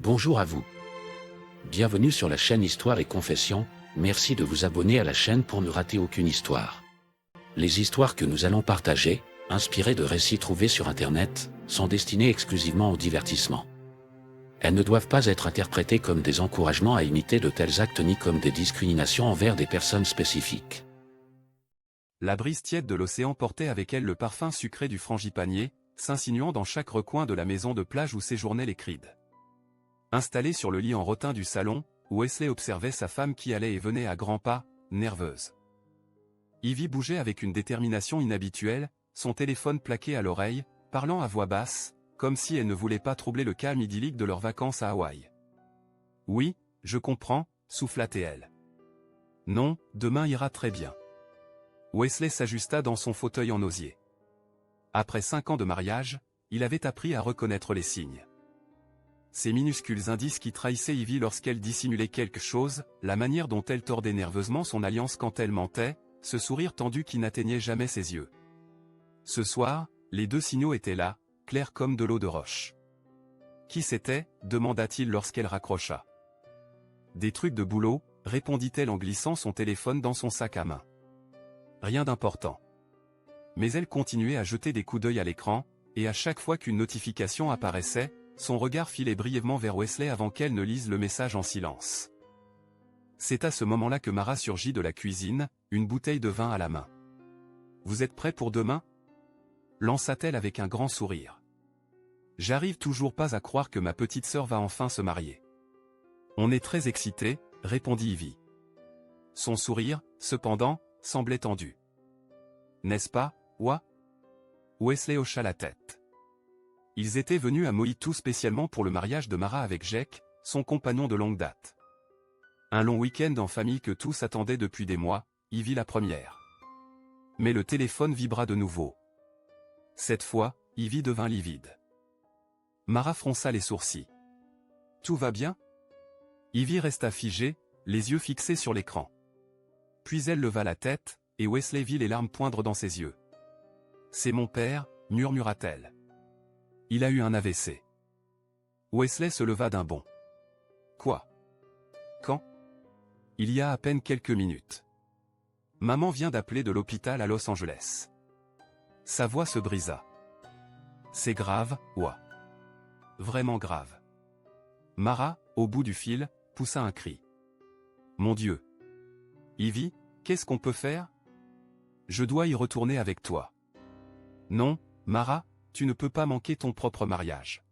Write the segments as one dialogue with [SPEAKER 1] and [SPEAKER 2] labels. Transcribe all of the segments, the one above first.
[SPEAKER 1] Bonjour à vous. Bienvenue sur la chaîne Histoire et Confession, merci de vous abonner à la chaîne pour ne rater aucune histoire. Les histoires que nous allons partager, inspirées de récits trouvés sur Internet, sont destinées exclusivement au divertissement. Elles ne doivent pas être interprétées comme des encouragements à imiter de tels actes ni comme des discriminations envers des personnes spécifiques.
[SPEAKER 2] La brise tiède de l'océan portait avec elle le parfum sucré du frangipanier, s'insinuant dans chaque recoin de la maison de plage où séjournaient les Creed. Installé sur le lit en rotin du salon, Wesley observait sa femme qui allait et venait à grands pas, nerveuse. Ivy bougeait avec une détermination inhabituelle, son téléphone plaqué à l'oreille, parlant à voix basse, comme si elle ne voulait pas troubler le calme idyllique de leurs vacances à Hawaï. « Oui, je comprends », souffla-t-elle. « Non, demain ira très bien. » Wesley s'ajusta dans son fauteuil en osier. Après 5 ans de mariage, il avait appris à reconnaître les signes. Ces minuscules indices qui trahissaient Ivy lorsqu'elle dissimulait quelque chose, la manière dont elle tordait nerveusement son alliance quand elle mentait, ce sourire tendu qui n'atteignait jamais ses yeux. Ce soir, les deux signaux étaient là, clairs comme de l'eau de roche. « Qui c'était » demanda-t-il lorsqu'elle raccrocha. « Des trucs de boulot » répondit-elle en glissant son téléphone dans son sac à main. Rien d'important. Mais elle continuait à jeter des coups d'œil à l'écran, et à chaque fois qu'une notification apparaissait, son regard filait brièvement vers Wesley avant qu'elle ne lise le message en silence. C'est à ce moment-là que Mara surgit de la cuisine, une bouteille de vin à la main. « Vous êtes prêt pour demain » lança-t-elle avec un grand sourire. « J'arrive toujours pas à croire que ma petite sœur va enfin se marier. »« On est très excités » répondit Ivy. Son sourire, cependant, semblait tendu. « N'est-ce pas, Wa » Wesley hocha la tête. Ils étaient venus à Maui tout spécialement pour le mariage de Mara avec Jake, son compagnon de longue date. Un long week-end en famille que tous attendaient depuis des mois, Ivy la première. Mais le téléphone vibra de nouveau. Cette fois, Ivy devint livide. Mara fronça les sourcils. « Tout va bien ?» Ivy resta figée, les yeux fixés sur l'écran. Puis elle leva la tête, et Wesley vit les larmes poindre dans ses yeux. « C'est mon père » murmura-t-elle. Il a eu un AVC. Wesley se leva d'un bond. Quoi? Quand? Il y a à peine quelques minutes. Maman vient d'appeler de l'hôpital à Los Angeles. Sa voix se brisa. C'est grave, Wa. Vraiment grave. Mara, au bout du fil, poussa un cri. Mon Dieu. Ivy, qu'est-ce qu'on peut faire? Je dois y retourner avec toi. Non, Mara, tu ne peux pas manquer ton propre mariage.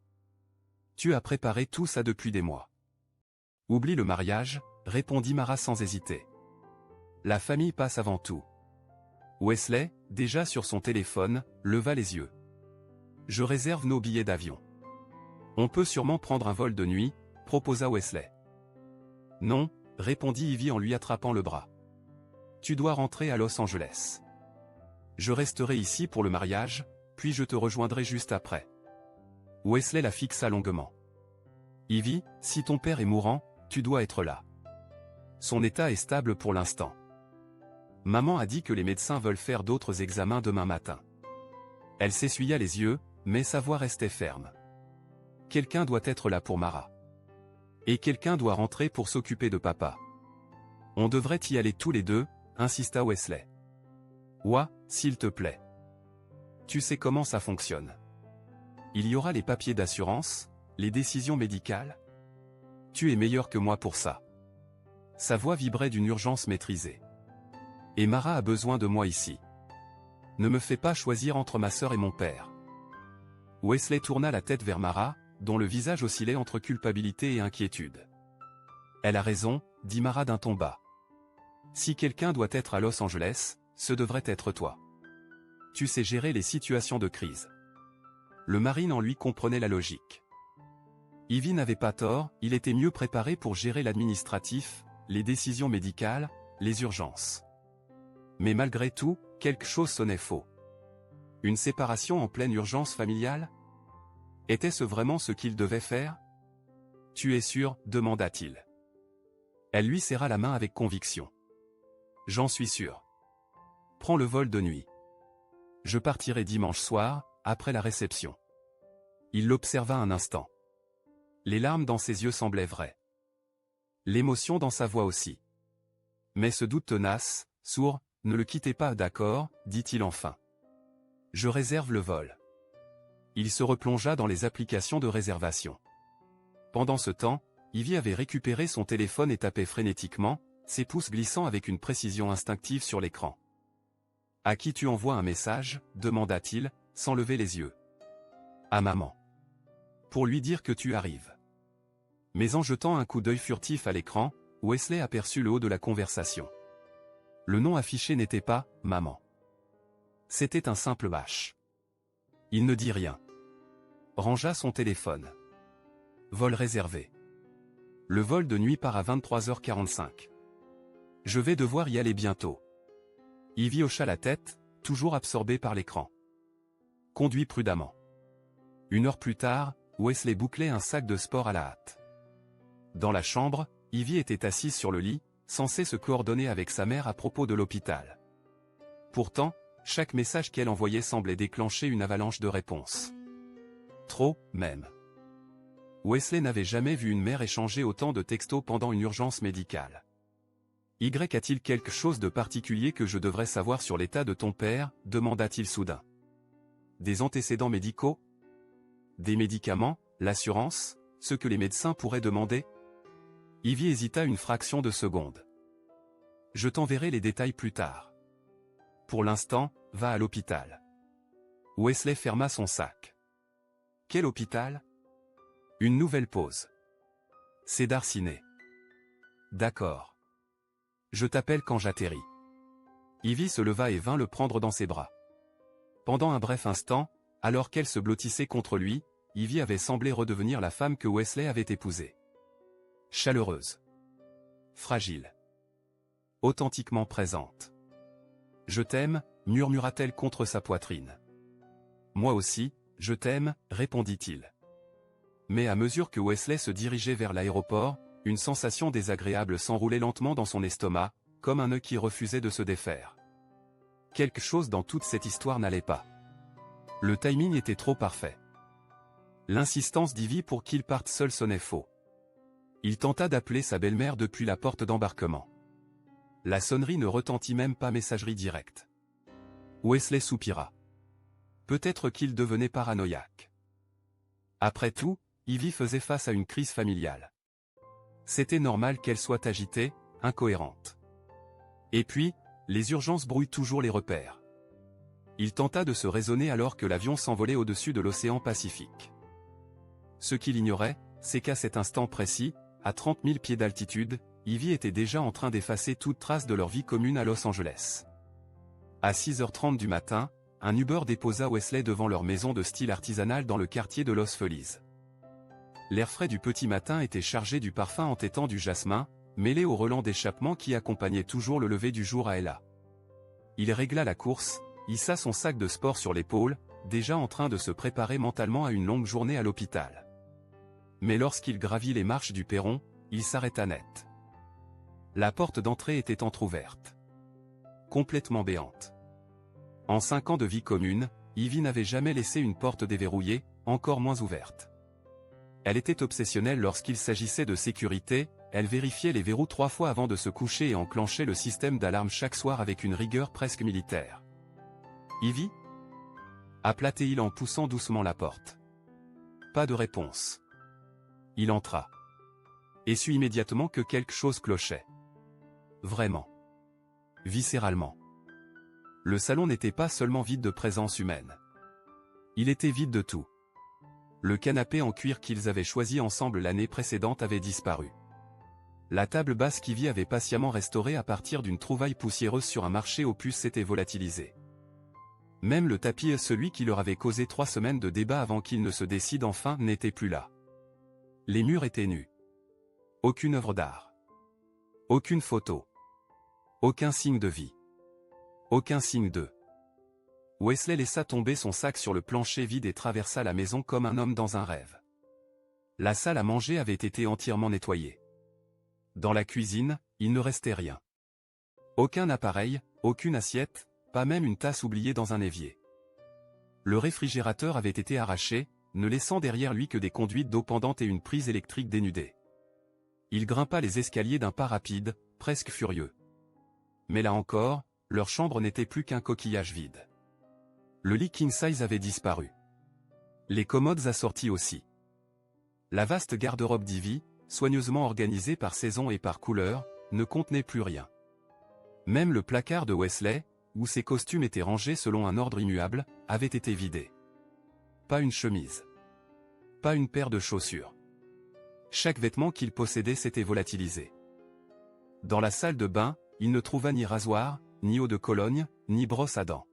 [SPEAKER 2] Tu as préparé tout ça depuis des mois. Oublie le mariage, répondit Mara sans hésiter. La famille passe avant tout. Wesley, déjà sur son téléphone, leva les yeux. Je réserve nos billets d'avion. On peut sûrement prendre un vol de nuit, proposa Wesley. Non, répondit Ivy en lui attrapant le bras. Tu dois rentrer à Los Angeles. Je resterai ici pour le mariage, puis je te rejoindrai juste après. Wesley la fixa longuement. Ivy, si ton père est mourant, tu dois être là. Son état est stable pour l'instant. Maman a dit que les médecins veulent faire d'autres examens demain matin. Elle s'essuya les yeux, mais sa voix restait ferme. Quelqu'un doit être là pour Mara. Et quelqu'un doit rentrer pour s'occuper de papa. On devrait y aller tous les deux, insista Wesley. Wa, s'il te plaît. Tu sais comment ça fonctionne. Il y aura les papiers d'assurance, les décisions médicales. Tu es meilleur que moi pour ça. Sa voix vibrait d'une urgence maîtrisée. Et Mara a besoin de moi ici. Ne me fais pas choisir entre ma sœur et mon père. Wesley tourna la tête vers Mara, dont le visage oscillait entre culpabilité et inquiétude. Elle a raison, dit Mara d'un ton bas. Si quelqu'un doit être à Los Angeles, ce devrait être toi. Tu sais gérer les situations de crise. Le marine en lui comprenait la logique. Ivy n'avait pas tort, il était mieux préparé pour gérer l'administratif, les décisions médicales, les urgences. Mais malgré tout, quelque chose sonnait faux. Une séparation en pleine urgence familiale? Était-ce vraiment ce qu'il devait faire? Tu es sûr? Demanda-t-il. Elle lui serra la main avec conviction. J'en suis sûr. Prends le vol de nuit. Je partirai dimanche soir, après la réception. Il l'observa un instant. Les larmes dans ses yeux semblaient vraies. L'émotion dans sa voix aussi. Mais ce doute tenace, sourd, ne le quittez pas, d'accord, dit-il enfin. Je réserve le vol. Il se replongea dans les applications de réservation. Pendant ce temps, Ivy avait récupéré son téléphone et tapait frénétiquement, ses pouces glissant avec une précision instinctive sur l'écran. « À qui tu envoies un message ?» demanda-t-il, sans lever les yeux. « À maman. Pour lui dire que tu arrives. » Mais en jetant un coup d'œil furtif à l'écran, Wesley aperçut le haut de la conversation. Le nom affiché n'était pas « maman ». C'était un simple H. Il ne dit rien. Rangea son téléphone. Vol réservé. Le vol de nuit part à 23h45. Je vais devoir y aller bientôt. Ivy hocha la tête, toujours absorbé par l'écran. Conduis prudemment. 1 heure plus tard, Wesley bouclait un sac de sport à la hâte. Dans la chambre, Ivy était assise sur le lit, censée se coordonner avec sa mère à propos de l'hôpital. Pourtant, chaque message qu'elle envoyait semblait déclencher une avalanche de réponses. Trop, même. Wesley n'avait jamais vu une mère échanger autant de textos pendant une urgence médicale. Y a-t-il quelque chose de particulier que je devrais savoir sur l'état de ton père, demanda-t-il soudain. Des antécédents médicaux? Des médicaments, l'assurance, ce que les médecins pourraient demander? Ivy hésita une fraction de seconde. Je t'enverrai les détails plus tard. Pour l'instant, va à l'hôpital. Wesley ferma son sac. Quel hôpital? Une nouvelle pause. C'est Darcinet. D'accord. Je t'appelle quand j'atterris. Ivy se leva et vint le prendre dans ses bras. Pendant un bref instant, alors qu'elle se blottissait contre lui, Ivy avait semblé redevenir la femme que Wesley avait épousée. Chaleureuse. Fragile. Authentiquement présente. Je t'aime, murmura-t-elle contre sa poitrine. Moi aussi, je t'aime, répondit-il. Mais à mesure que Wesley se dirigeait vers l'aéroport, une sensation désagréable s'enroulait lentement dans son estomac, comme un nœud qui refusait de se défaire. Quelque chose dans toute cette histoire n'allait pas. Le timing était trop parfait. L'insistance d'Ivy pour qu'il parte seul sonnait faux. Il tenta d'appeler sa belle-mère depuis la porte d'embarquement. La sonnerie ne retentit même pas, messagerie directe. Wesley soupira. Peut-être qu'il devenait paranoïaque. Après tout, Ivy faisait face à une crise familiale. C'était normal qu'elle soit agitée, incohérente. Et puis, les urgences brouillent toujours les repères. Il tenta de se raisonner alors que l'avion s'envolait au-dessus de l'océan Pacifique. Ce qu'il ignorait, c'est qu'à cet instant précis, à 30 000 pieds d'altitude, Ivy était déjà en train d'effacer toute trace de leur vie commune à Los Angeles. À 6h30 du matin, un Uber déposa Wesley devant leur maison de style artisanal dans le quartier de Los Feliz. L'air frais du petit matin était chargé du parfum entêtant du jasmin, mêlé au relent d'échappement qui accompagnait toujours le lever du jour à Ella. Il régla la course, hissa son sac de sport sur l'épaule, déjà en train de se préparer mentalement à une longue journée à l'hôpital. Mais lorsqu'il gravit les marches du perron, il s'arrêta net. La porte d'entrée était entr'ouverte. Complètement béante. En 5 ans de vie commune, Ivy n'avait jamais laissé une porte déverrouillée, encore moins ouverte. Elle était obsessionnelle lorsqu'il s'agissait de sécurité, elle vérifiait les verrous 3 fois avant de se coucher et enclenchait le système d'alarme chaque soir avec une rigueur presque militaire. « Ivy » appela-t-il en poussant doucement la porte. Pas de réponse. Il entra. Et sut immédiatement que quelque chose clochait. Vraiment. Viscéralement. Le salon n'était pas seulement vide de présence humaine. Il était vide de tout. Le canapé en cuir qu'ils avaient choisi ensemble l'année précédente avait disparu. La table basse qu'Ivy avait patiemment restaurée à partir d'une trouvaille poussiéreuse sur un marché aux puces s'était volatilisée. Même le tapis, celui qui leur avait causé 3 semaines de débat avant qu'ils ne se décident enfin, n'était plus là. Les murs étaient nus. Aucune œuvre d'art. Aucune photo. Aucun signe de vie. Aucun signe d'eux. Wesley laissa tomber son sac sur le plancher vide et traversa la maison comme un homme dans un rêve. La salle à manger avait été entièrement nettoyée. Dans la cuisine, il ne restait rien. Aucun appareil, aucune assiette, pas même une tasse oubliée dans un évier. Le réfrigérateur avait été arraché, ne laissant derrière lui que des conduites d'eau pendantes et une prise électrique dénudée. Il grimpa les escaliers d'un pas rapide, presque furieux. Mais là encore, leur chambre n'était plus qu'un coquillage vide. Le lit king-size avait disparu. Les commodes assorties aussi. La vaste garde-robe d'Ivy, soigneusement organisée par saison et par couleur, ne contenait plus rien. Même le placard de Wesley, où ses costumes étaient rangés selon un ordre immuable, avait été vidé. Pas une chemise. Pas une paire de chaussures. Chaque vêtement qu'il possédait s'était volatilisé. Dans la salle de bain, il ne trouva ni rasoir, ni eau de Cologne, ni brosse à dents.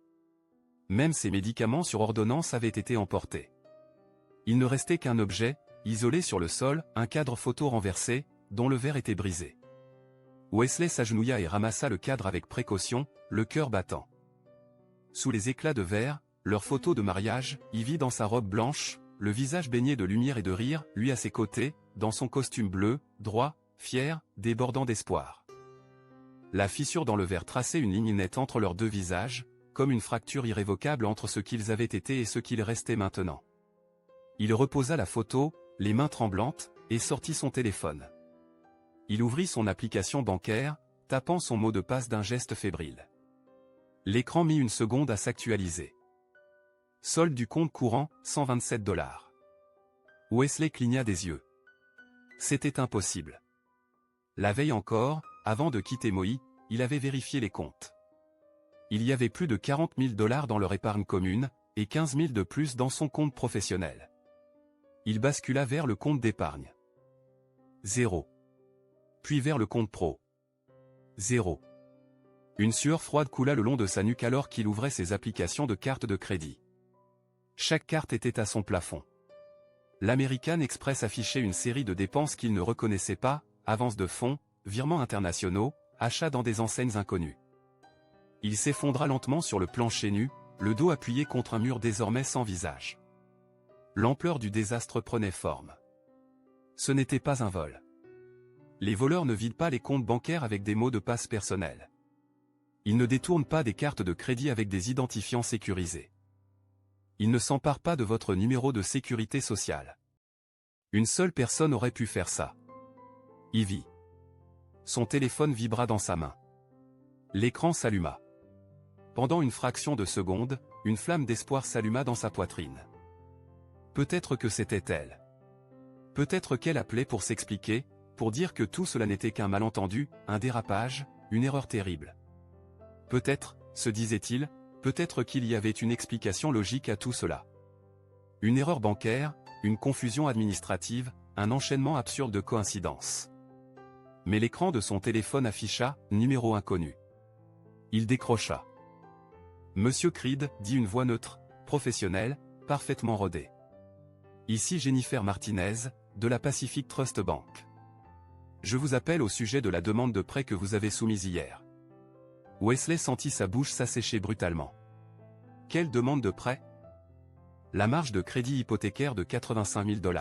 [SPEAKER 2] Même ses médicaments sur ordonnance avaient été emportés. Il ne restait qu'un objet, isolé sur le sol, un cadre photo renversé, dont le verre était brisé. Wesley s'agenouilla et ramassa le cadre avec précaution, le cœur battant. Sous les éclats de verre, leur photo de mariage, Ivy dans sa robe blanche, le visage baigné de lumière et de rire, lui à ses côtés, dans son costume bleu, droit, fier, débordant d'espoir. La fissure dans le verre traçait une ligne nette entre leurs deux visages, comme une fracture irrévocable entre ce qu'ils avaient été et ce qu'ils restaient maintenant. Il reposa la photo, les mains tremblantes, et sortit son téléphone. Il ouvrit son application bancaire, tapant son mot de passe d'un geste fébrile. L'écran mit une seconde à s'actualiser. Solde du compte courant, 127 $. Wesley cligna des yeux. C'était impossible. La veille encore, avant de quitter Maui, il avait vérifié les comptes. Il y avait plus de 40 000 $ dans leur épargne commune, et 15 000 de plus dans son compte professionnel. Il bascula vers le compte d'épargne. 0. Puis vers le compte pro. 0. Une sueur froide coula le long de sa nuque alors qu'il ouvrait ses applications de carte de crédit. Chaque carte était à son plafond. L'American Express affichait une série de dépenses qu'il ne reconnaissait pas, avances de fonds, virements internationaux, achats dans des enseignes inconnues. Il s'effondra lentement sur le plancher nu, le dos appuyé contre un mur désormais sans visage. L'ampleur du désastre prenait forme. Ce n'était pas un vol. Les voleurs ne vident pas les comptes bancaires avec des mots de passe personnels. Ils ne détournent pas des cartes de crédit avec des identifiants sécurisés. Ils ne s'emparent pas de votre numéro de sécurité sociale. Une seule personne aurait pu faire ça. Ivy. Son téléphone vibra dans sa main. L'écran s'alluma. Pendant une fraction de seconde, une flamme d'espoir s'alluma dans sa poitrine. Peut-être que c'était elle. Peut-être qu'elle appelait pour s'expliquer, pour dire que tout cela n'était qu'un malentendu, un dérapage, une erreur terrible. Peut-être, se disait-il, peut-être qu'il y avait une explication logique à tout cela. Une erreur bancaire, une confusion administrative, un enchaînement absurde de coïncidences. Mais l'écran de son téléphone afficha « Numéro inconnu ». Il décrocha. « Monsieur Creed », dit une voix neutre, professionnelle, parfaitement rodée. « Ici Jennifer Martinez, de la Pacific Trust Bank. Je vous appelle au sujet de la demande de prêt que vous avez soumise hier. » Wesley sentit sa bouche s'assécher brutalement. « Quelle demande de prêt ? » ?»« La marge de crédit hypothécaire de 85 000 $.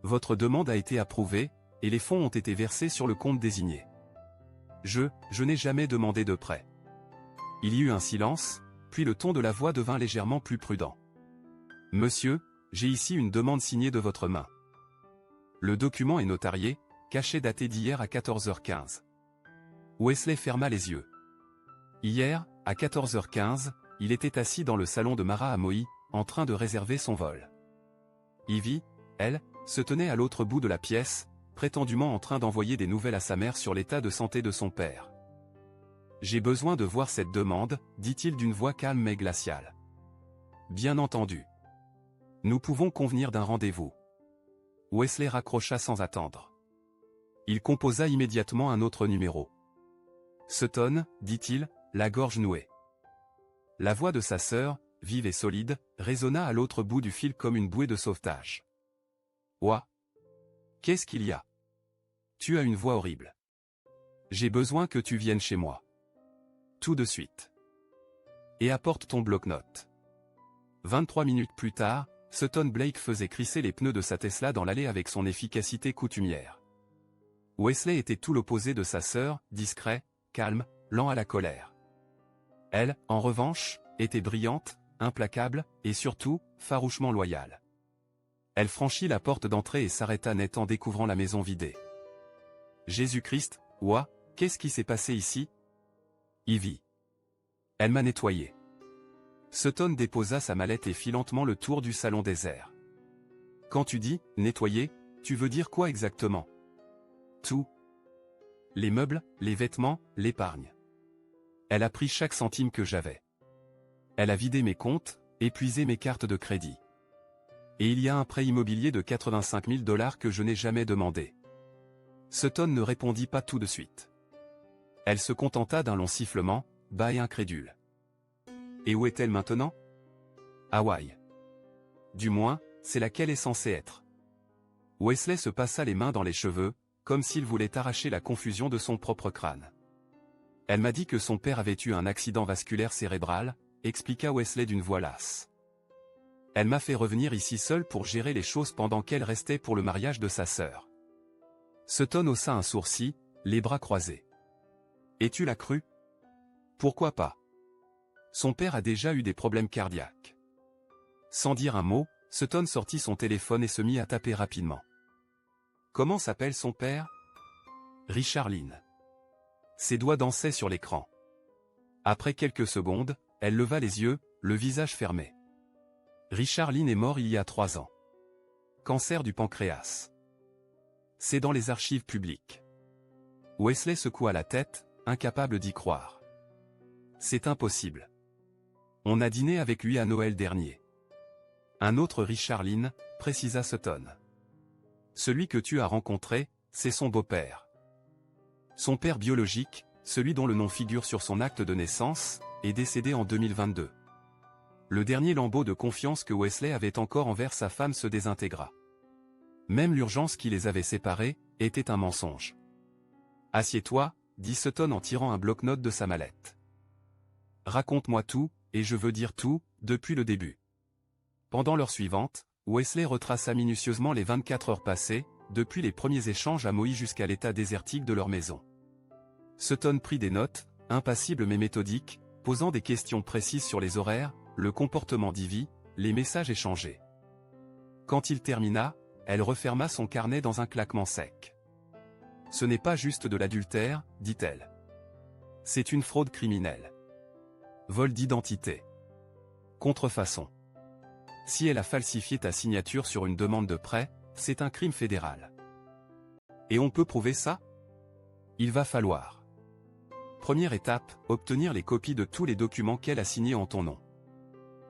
[SPEAKER 2] Votre demande a été approuvée, et les fonds ont été versés sur le compte désigné. Je n'ai jamais demandé de prêt. » Il y eut un silence, puis le ton de la voix devint légèrement plus prudent. « Monsieur, j'ai ici une demande signée de votre main. Le document est notarié, caché daté d'hier à 14h15. » Wesley ferma les yeux. Hier, à 14h15, il était assis dans le salon de Mara à Maui, en train de réserver son vol. Ivy, elle, se tenait à l'autre bout de la pièce, prétendument en train d'envoyer des nouvelles à sa mère sur l'état de santé de son père. « J'ai besoin de voir cette demande, dit-il d'une voix calme mais glaciale. « Bien entendu. Nous pouvons convenir d'un rendez-vous. » Wesley raccrocha sans attendre. Il composa immédiatement un autre numéro. « Sutton, dit-il, la gorge nouée. » La voix de sa sœur, vive et solide, résonna à l'autre bout du fil comme une bouée de sauvetage. « Ouah. Qu'est-ce qu'il y a ? Tu as une voix horrible. J'ai besoin que tu viennes chez moi. Tout de suite. Et apporte ton bloc-notes. » 23 minutes plus tard, Sutton Blake faisait crisser les pneus de sa Tesla dans l'allée avec son efficacité coutumière. Wesley était tout l'opposé de sa sœur, discret, calme, lent à la colère. Elle, en revanche, était brillante, implacable, et surtout, farouchement loyale. Elle franchit la porte d'entrée et s'arrêta net en découvrant la maison vidée. Jésus-Christ, ouah, qu'est-ce qui s'est passé ici? Ivy. Elle m'a nettoyé. Sutton déposa sa mallette et fit lentement le tour du salon désert. Quand tu dis « nettoyer », tu veux dire quoi exactement? Tout. Les meubles, les vêtements, l'épargne. Elle a pris chaque centime que j'avais. Elle a vidé mes comptes, épuisé mes cartes de crédit. Et il y a un prêt immobilier de 85 000 $ que je n'ai jamais demandé. Sutton ne répondit pas tout de suite. Elle se contenta d'un long sifflement, bas et incrédule. Et où est-elle maintenant? Hawaï. Du moins, c'est là qu'elle est censée être. Wesley se passa les mains dans les cheveux, comme s'il voulait arracher la confusion de son propre crâne. Elle m'a dit que son père avait eu un accident vasculaire cérébral, expliqua Wesley d'une voix lasse. Elle m'a fait revenir ici seule pour gérer les choses pendant qu'elle restait pour le mariage de sa sœur. Sutton haussa un sourcil, les bras croisés. Et tu l'as cru? Pourquoi pas? Son père a déjà eu des problèmes cardiaques. Sans dire un mot, Sutton sortit son téléphone et se mit à taper rapidement. Comment s'appelle son père? Richard Lynn. Ses doigts dansaient sur l'écran. Après quelques secondes, elle leva les yeux, le visage fermé. Richard Lynn est mort il y a 3 ans. Cancer du pancréas. C'est dans les archives publiques. Wesley secoua la tête, incapable d'y croire. C'est impossible. On a dîné avec lui à Noël dernier. Un autre Richard Lynn, précisa Sutton. Celui que tu as rencontré, c'est son beau-père. Son père biologique, celui dont le nom figure sur son acte de naissance, est décédé en 2022. Le dernier lambeau de confiance que Wesley avait encore envers sa femme se désintégra. Même l'urgence qui les avait séparés, était un mensonge. Assieds-toi, dit Sutton en tirant un bloc-notes de sa mallette. Raconte-moi tout, et je veux dire tout, depuis le début. Pendant l'heure suivante, Wesley retraça minutieusement les 24 heures passées, depuis les premiers échanges à Maui jusqu'à l'état désertique de leur maison. Sutton prit des notes, impassible mais méthodique, posant des questions précises sur les horaires, le comportement d'Ivy, les messages échangés. Quand il termina, elle referma son carnet dans un claquement sec. Ce n'est pas juste de l'adultère, dit-elle. C'est une fraude criminelle. Vol d'identité. Contrefaçon. Si elle a falsifié ta signature sur une demande de prêt, c'est un crime fédéral. Et on peut prouver ça? Il va falloir. Première étape, obtenir les copies de tous les documents qu'elle a signés en ton nom.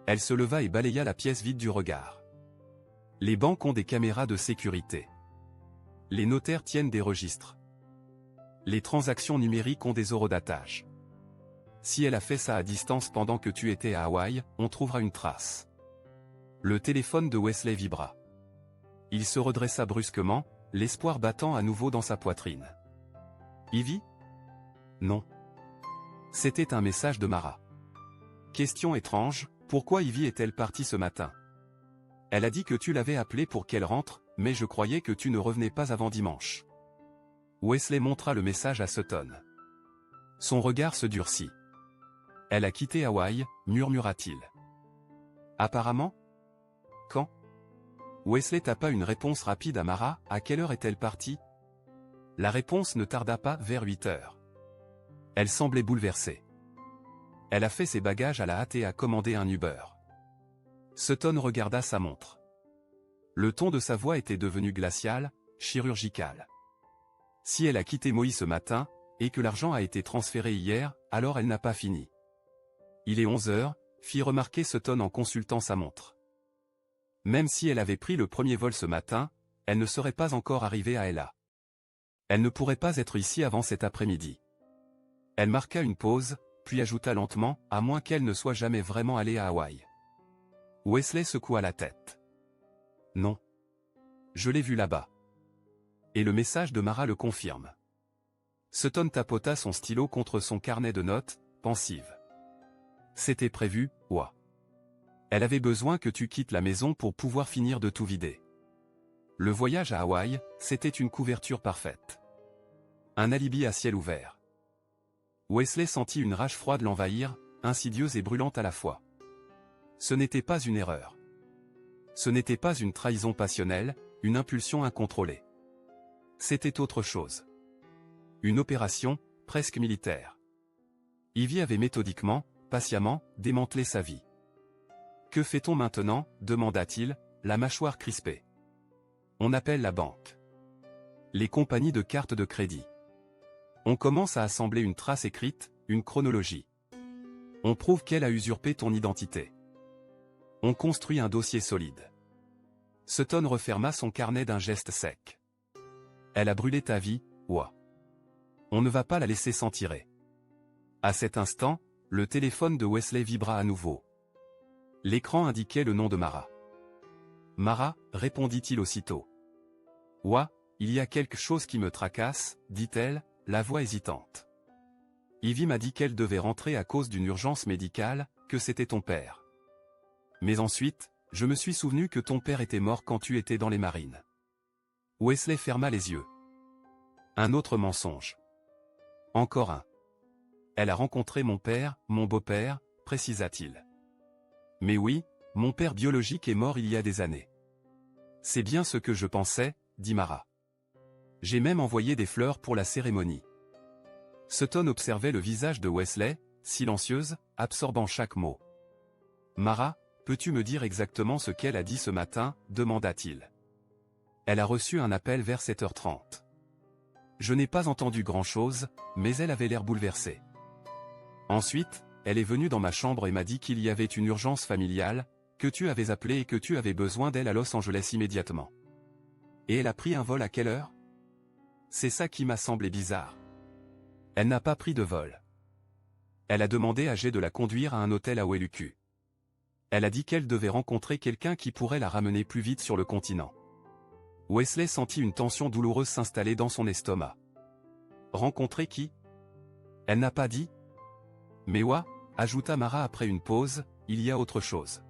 [SPEAKER 2] Elle se leva et balaya la pièce vide du regard. Les banques ont des caméras de sécurité. Les notaires tiennent des registres. Les transactions numériques ont des horodatage. Si elle a fait ça à distance pendant que tu étais à Hawaï, on trouvera une trace. Le téléphone de Wesley vibra. Il se redressa brusquement, l'espoir battant à nouveau dans sa poitrine. Ivy? Non. C'était un message de Mara. Question étrange, pourquoi Ivy est-elle partie ce matin? Elle a dit que tu l'avais appelée pour qu'elle rentre, mais je croyais que tu ne revenais pas avant dimanche. Wesley montra le message à Sutton. Son regard se durcit. Elle a quitté Hawaï, murmura-t-il. Apparemment? Quand? Wesley tapa une réponse rapide à Mara, à quelle heure est-elle partie? La réponse ne tarda pas, vers 8 heures. Elle semblait bouleversée. Elle a fait ses bagages à la hâte et a commandé un Uber. Sutton regarda sa montre. Le ton de sa voix était devenu glacial, chirurgical. Si elle a quitté Maui ce matin, et que l'argent a été transféré hier, alors elle n'a pas fini. Il est 11 heures, fit remarquer Sutton en consultant sa montre. Même si elle avait pris le premier vol ce matin, elle ne serait pas encore arrivée à Ella. Elle ne pourrait pas être ici avant cet après-midi. Elle marqua une pause, puis ajouta lentement, à moins qu'elle ne soit jamais vraiment allée à Hawaï. Wesley secoua la tête. Non. Je l'ai vue là-bas. Et le message de Mara le confirme. Sutton tapota son stylo contre son carnet de notes, pensive. C'était prévu, ouah. Elle avait besoin que tu quittes la maison pour pouvoir finir de tout vider. Le voyage à Hawaï, c'était une couverture parfaite. Un alibi à ciel ouvert. Wesley sentit une rage froide l'envahir, insidieuse et brûlante à la fois. Ce n'était pas une erreur. Ce n'était pas une trahison passionnelle, une impulsion incontrôlée. C'était autre chose. Une opération, presque militaire. Ivy avait méthodiquement, patiemment, démantelé sa vie. « Que fait-on maintenant » demanda-t-il, la mâchoire crispée. « On appelle la banque. Les compagnies de cartes de crédit. On commence à assembler une trace écrite, une chronologie. On prouve qu'elle a usurpé ton identité. On construit un dossier solide. » Sutton referma son carnet d'un geste sec. « Elle a brûlé ta vie, ouah. On ne va pas la laisser s'en tirer. » À cet instant, le téléphone de Wesley vibra à nouveau. L'écran indiquait le nom de Mara. « Mara, répondit-il aussitôt. « Ouah, il y a quelque chose qui me tracasse, dit-elle, la voix hésitante. Ivy m'a dit qu'elle devait rentrer à cause d'une urgence médicale, que c'était ton père. Mais ensuite, je me suis souvenu que ton père était mort quand tu étais dans les marines. » Wesley ferma les yeux. Un autre mensonge. Encore un. Elle a rencontré mon père, mon beau-père, précisa-t-il. Mais oui, mon père biologique est mort il y a des années. C'est bien ce que je pensais, dit Mara. J'ai même envoyé des fleurs pour la cérémonie. Sutton observait le visage de Wesley, silencieuse, absorbant chaque mot. Mara, peux-tu me dire exactement ce qu'elle a dit ce matin, demanda-t-il. Elle a reçu un appel vers 7h30. Je n'ai pas entendu grand-chose, mais elle avait l'air bouleversée. Ensuite, elle est venue dans ma chambre et m'a dit qu'il y avait une urgence familiale, que tu avais appelé et que tu avais besoin d'elle à Los Angeles immédiatement. Et elle a pris un vol à quelle heure? C'est ça qui m'a semblé bizarre. Elle n'a pas pris de vol. Elle a demandé à Jay de la conduire à un hôtel à Wailuku. Elle a dit qu'elle devait rencontrer quelqu'un qui pourrait la ramener plus vite sur le continent. Wesley sentit une tension douloureuse s'installer dans son estomac. Rencontrer qui? Elle n'a pas dit? Mais ouah, ajouta Mara après une pause, il y a autre chose.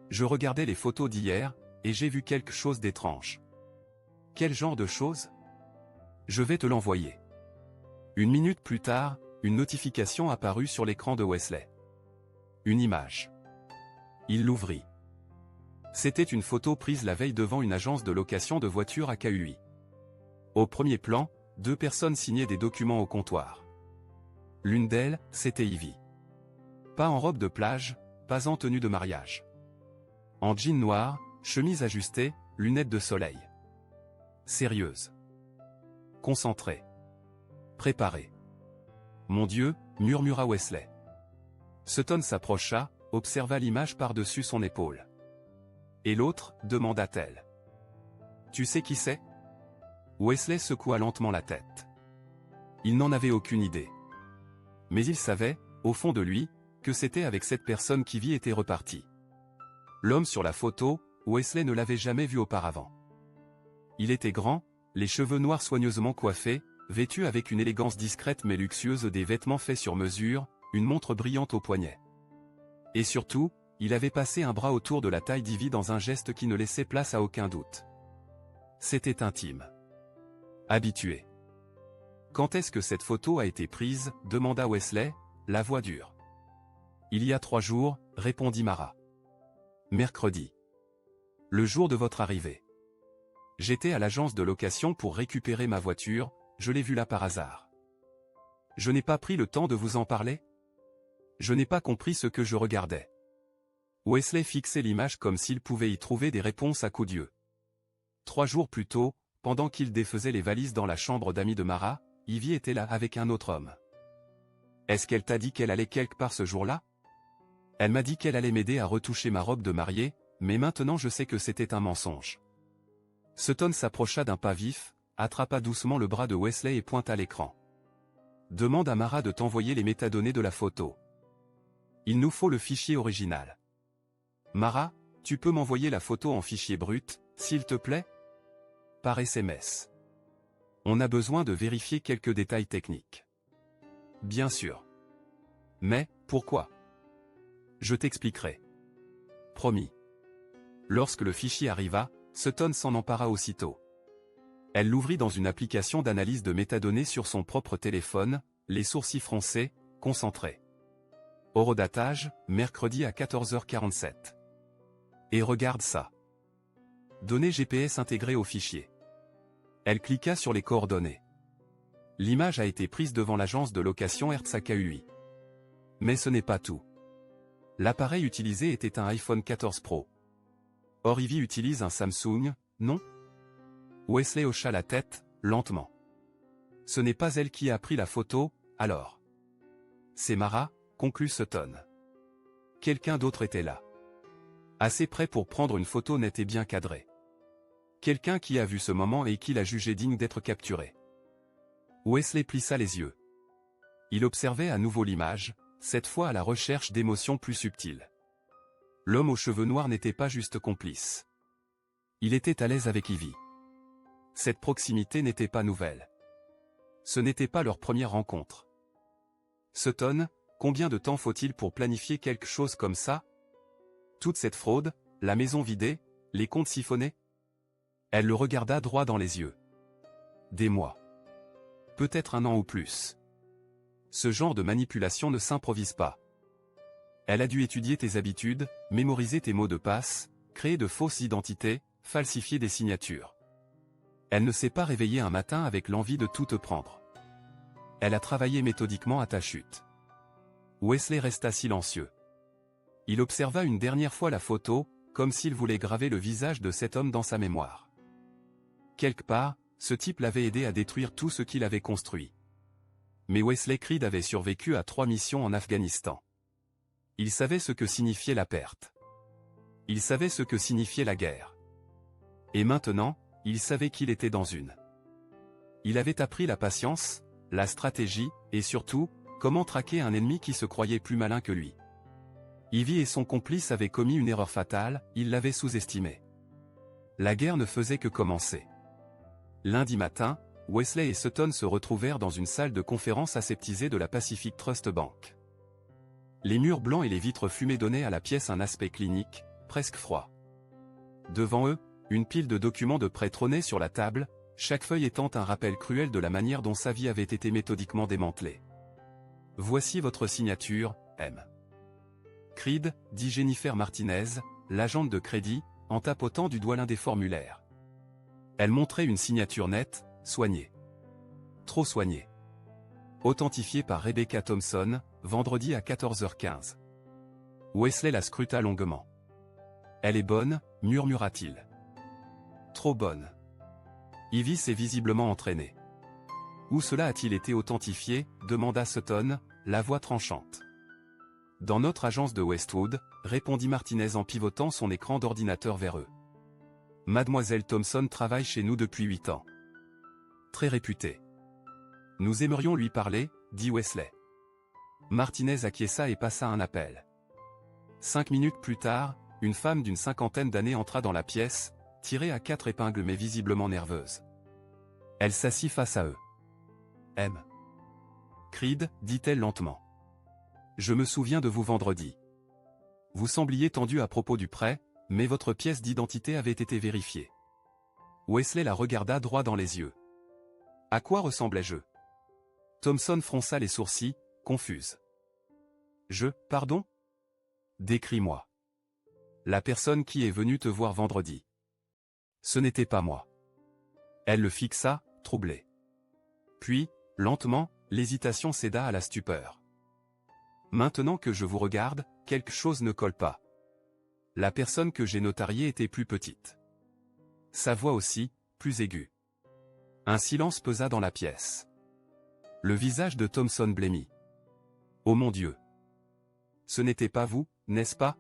[SPEAKER 2] Je regardais les photos d'hier, et j'ai vu quelque chose d'étrange. Quel genre de chose? Je vais te l'envoyer. Une minute plus tard, une notification apparut sur l'écran de Wesley. Une image. Il l'ouvrit. C'était une photo prise la veille devant une agence de location de voitures à Kauai. Au premier plan, 2 personnes signaient des documents au comptoir. L'une d'elles, c'était Ivy. Pas en robe de plage, pas en tenue de mariage. En jean noir, chemise ajustée, lunettes de soleil. Sérieuse. Concentrée. Préparée. Mon Dieu, murmura Wesley. Sutton s'approcha, observa l'image par-dessus son épaule. Et l'autre, demanda-t-elle. Tu sais qui c'est? Wesley secoua lentement la tête. Il n'en avait aucune idée. Mais il savait, au fond de lui, que c'était avec cette personne qu'Ivy était reparti. L'homme sur la photo, Wesley ne l'avait jamais vu auparavant. Il était grand, les cheveux noirs soigneusement coiffés, vêtu avec une élégance discrète mais luxueuse, des vêtements faits sur mesure, une montre brillante au poignet. Et surtout, il avait passé un bras autour de la taille d'Ivy dans un geste qui ne laissait place à aucun doute. C'était intime. Habitué. Quand est-ce que cette photo a été prise, demanda Wesley, la voix dure. Il y a 3 jours, répondit Mara. Mercredi. Le jour de votre arrivée. J'étais à l'agence de location pour récupérer ma voiture, je l'ai vue là par hasard. Je n'ai pas pris le temps de vous en parler? Je n'ai pas compris ce que je regardais. Wesley fixait l'image comme s'il pouvait y trouver des réponses à coups d'yeux. 3 jours plus tôt, pendant qu'il défaisait les valises dans la chambre d'amis de Mara, Ivy était là avec un autre homme. Est-ce qu'elle t'a dit qu'elle allait quelque part ce jour-là? Elle m'a dit qu'elle allait m'aider à retoucher ma robe de mariée, mais maintenant je sais que c'était un mensonge. Sutton s'approcha d'un pas vif, attrapa doucement le bras de Wesley et pointa l'écran. Demande à Mara de t'envoyer les métadonnées de la photo. Il nous faut le fichier original. Mara, tu peux m'envoyer la photo en fichier brut, s'il te plaît? Par SMS. On a besoin de vérifier quelques détails techniques. Bien sûr. Mais, pourquoi? Je t'expliquerai. Promis. Lorsque le fichier arriva, Sutton s'en empara aussitôt. Elle l'ouvrit dans une application d'analyse de métadonnées sur son propre téléphone, les sourcils froncés, concentrés. Horodatage, mercredi à 14h47. Et regarde ça. Données GPS intégrées au fichier. Elle cliqua sur les coordonnées. L'image a été prise devant l'agence de location Hertz à Kaului. Mais ce n'est pas tout. L'appareil utilisé était un iPhone 14 Pro. Or Ivy utilise un Samsung, non? Wesley hocha la tête, lentement. Ce n'est pas elle qui a pris la photo, alors. C'est Mara, conclut Sutton. Quelqu'un d'autre était là. Assez près pour prendre une photo nette et bien cadrée. Quelqu'un qui a vu ce moment et qui l'a jugé digne d'être capturé. Wesley plissa les yeux. Il observait à nouveau l'image, cette fois à la recherche d'émotions plus subtiles. L'homme aux cheveux noirs n'était pas juste complice. Il était à l'aise avec Ivy. Cette proximité n'était pas nouvelle. Ce n'était pas leur première rencontre. Sutton, combien de temps faut-il pour planifier quelque chose comme ça? Toute cette fraude, la maison vidée, les comptes siphonnés? Elle le regarda droit dans les yeux. Des mois. Peut-être un an ou plus. Ce genre de manipulation ne s'improvise pas. Elle a dû étudier tes habitudes, mémoriser tes mots de passe, créer de fausses identités, falsifier des signatures. Elle ne s'est pas réveillée un matin avec l'envie de tout te prendre. Elle a travaillé méthodiquement à ta chute. Wesley resta silencieux. Il observa une dernière fois la photo, comme s'il voulait graver le visage de cet homme dans sa mémoire. Quelque part, ce type l'avait aidé à détruire tout ce qu'il avait construit. Mais Wesley Creed avait survécu à 3 missions en Afghanistan. Il savait ce que signifiait la perte. Il savait ce que signifiait la guerre. Et maintenant, il savait qu'il était dans une. Il avait appris la patience, la stratégie, et surtout, comment traquer un ennemi qui se croyait plus malin que lui. Ivy et son complice avaient commis une erreur fatale, ils l'avaient sous-estimé. La guerre ne faisait que commencer. Lundi matin, Wesley et Sutton se retrouvèrent dans une salle de conférence aseptisée de la Pacific Trust Bank. Les murs blancs et les vitres fumées donnaient à la pièce un aspect clinique, presque froid. Devant eux, une pile de documents de prêt trônait sur la table, chaque feuille étant un rappel cruel de la manière dont sa vie avait été méthodiquement démantelée. « Voici votre signature, M. Creed, dit Jennifer Martinez, l'agente de crédit, en tapotant du doigt l'un des formulaires. Elle montrait une signature nette, soignée. Trop soignée. Authentifiée par Rebecca Thompson, vendredi à 14h15. Wesley la scruta longuement. « Elle est bonne, murmura-t-il. Trop bonne. Ivy s'est visiblement entraînée. Où cela a-t-il été authentifié, demanda Sutton, la voix tranchante. Dans notre agence de Westwood, répondit Martinez en pivotant son écran d'ordinateur vers eux. Mademoiselle Thompson travaille chez nous depuis 8 ans. Très réputée. Nous aimerions lui parler, dit Wesley. Martinez acquiesça et passa un appel. 5 minutes plus tard, une femme d'une 50aine d'années entra dans la pièce, tirée à 4 épingles mais visiblement nerveuse. Elle s'assit face à eux. M. Creed, dit-elle lentement. Je me souviens de vous vendredi. Vous sembliez tendu à propos du prêt, mais votre pièce d'identité avait été vérifiée. Wesley la regarda droit dans les yeux. À quoi ressemblais-je? Thompson fronça les sourcils, confuse. Pardon? Décris-moi. La personne qui est venue te voir vendredi. Ce n'était pas moi. Elle le fixa, troublée. Puis, lentement, l'hésitation céda à la stupeur. Maintenant que je vous regarde, quelque chose ne colle pas. La personne que j'ai notariée était plus petite. Sa voix aussi, plus aiguë. Un silence pesa dans la pièce. Le visage de Thompson blêmit. Oh mon Dieu! Ce n'était pas vous, n'est-ce pas?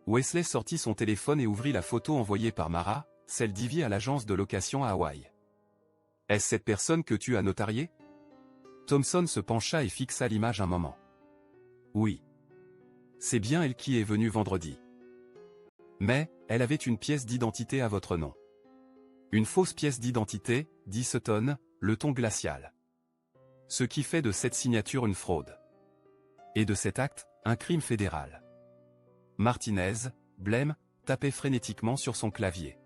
[SPEAKER 2] Wesley sortit son téléphone et ouvrit la photo envoyée par Mara, celle d'Ivy à l'agence de location à Hawaï. Est-ce cette personne que tu as notariée? Thompson se pencha et fixa l'image un moment. Oui. C'est bien elle qui est venue vendredi. Mais, elle avait une pièce d'identité à votre nom. Une fausse pièce d'identité, dit Sutton, le ton glacial. Ce qui fait de cette signature une fraude. Et de cet acte, un crime fédéral. Martinez, blême, tapait frénétiquement sur son clavier.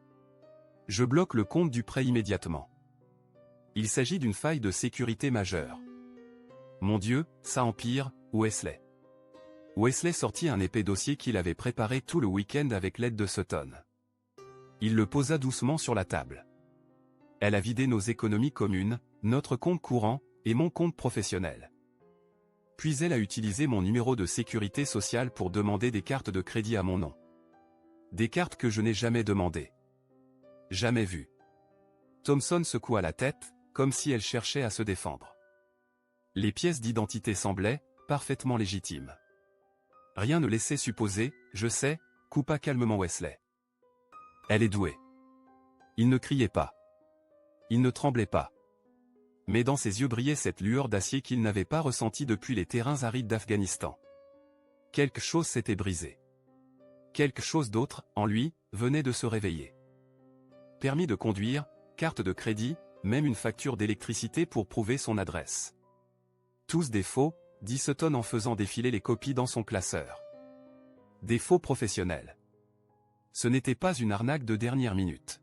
[SPEAKER 2] Je bloque le compte du prêt immédiatement. Il s'agit d'une faille de sécurité majeure. Mon Dieu, ça empire, Wesley. Wesley sortit un épais dossier qu'il avait préparé tout le week-end avec l'aide de Sutton. Il le posa doucement sur la table. Elle a vidé nos économies communes, notre compte courant, et mon compte professionnel. Puis elle a utilisé mon numéro de sécurité sociale pour demander des cartes de crédit à mon nom. Des cartes que je n'ai jamais demandées. Jamais vues. Thompson secoua la tête, comme si elle cherchait à se défendre. Les pièces d'identité semblaient parfaitement légitimes. Rien ne laissait supposer, je sais, coupa calmement Wesley. Elle est douée. Il ne criait pas. Il ne tremblait pas. Mais dans ses yeux brillait cette lueur d'acier qu'il n'avait pas ressentie depuis les terrains arides d'Afghanistan. Quelque chose s'était brisé. Quelque chose d'autre, en lui, venait de se réveiller. Permis de conduire, carte de crédit, même une facture d'électricité pour prouver son adresse. Tous des faux, dit Sutton en faisant défiler les copies dans son classeur. Des faux professionnels. Ce n'était pas une arnaque de dernière minute.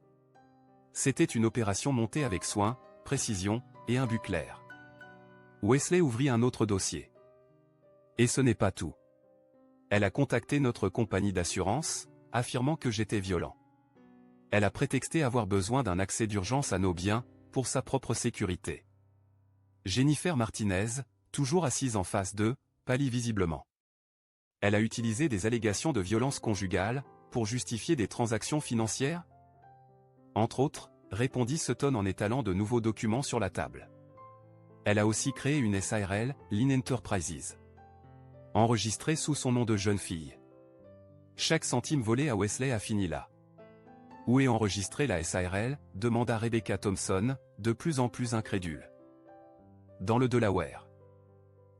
[SPEAKER 2] C'était une opération montée avec soin, précision, et un but clair. Wesley ouvrit un autre dossier. Et ce n'est pas tout. Elle a contacté notre compagnie d'assurance, affirmant que j'étais violent. Elle a prétexté avoir besoin d'un accès d'urgence à nos biens, pour sa propre sécurité. Jennifer Martinez, toujours assise en face d'eux, pâlit visiblement. Elle a utilisé des allégations de violence conjugale, pour justifier des transactions financières ? Entre autres, répondit Sutton en étalant de nouveaux documents sur la table. Elle a aussi créé une SARL, Lynn Enterprises. Enregistrée sous son nom de jeune fille. Chaque centime volé à Wesley a fini là. Où est enregistrée la SARL ? Demanda Rebecca Thompson, de plus en plus incrédule. Dans le Delaware.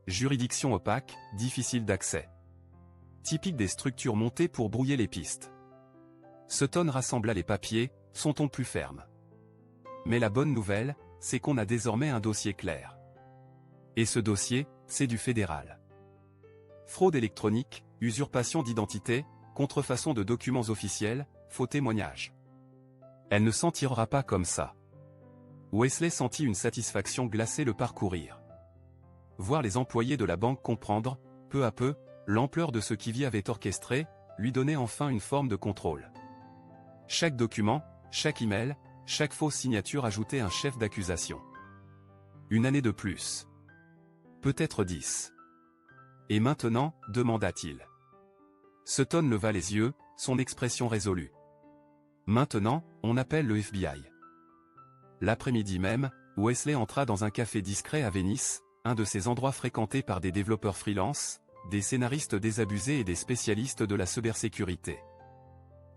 [SPEAKER 2] Juridiction opaque, difficile d'accès. Typique des structures montées pour brouiller les pistes. Sutton rassembla les papiers, son ton plus ferme. Mais la bonne nouvelle, c'est qu'on a désormais un dossier clair. Et ce dossier, c'est du fédéral. Fraude électronique, usurpation d'identité, contrefaçon de documents officiels, faux témoignages. Elle ne s'en tirera pas comme ça. Wesley sentit une satisfaction glacée le parcourir. Voir les employés de la banque comprendre, peu à peu, l'ampleur de ce qu'Ivy avait orchestré, lui donnait enfin une forme de contrôle. Chaque document, chaque email, chaque fausse signature ajoutait un chef d'accusation. Une année de plus. Peut-être 10. Et maintenant, demanda-t-il. Sutton leva les yeux, son expression résolue. Maintenant, on appelle le FBI. L'après-midi même, Wesley entra dans un café discret à Venice, un de ces endroits fréquentés par des développeurs freelance, des scénaristes désabusés et des spécialistes de la cybersécurité.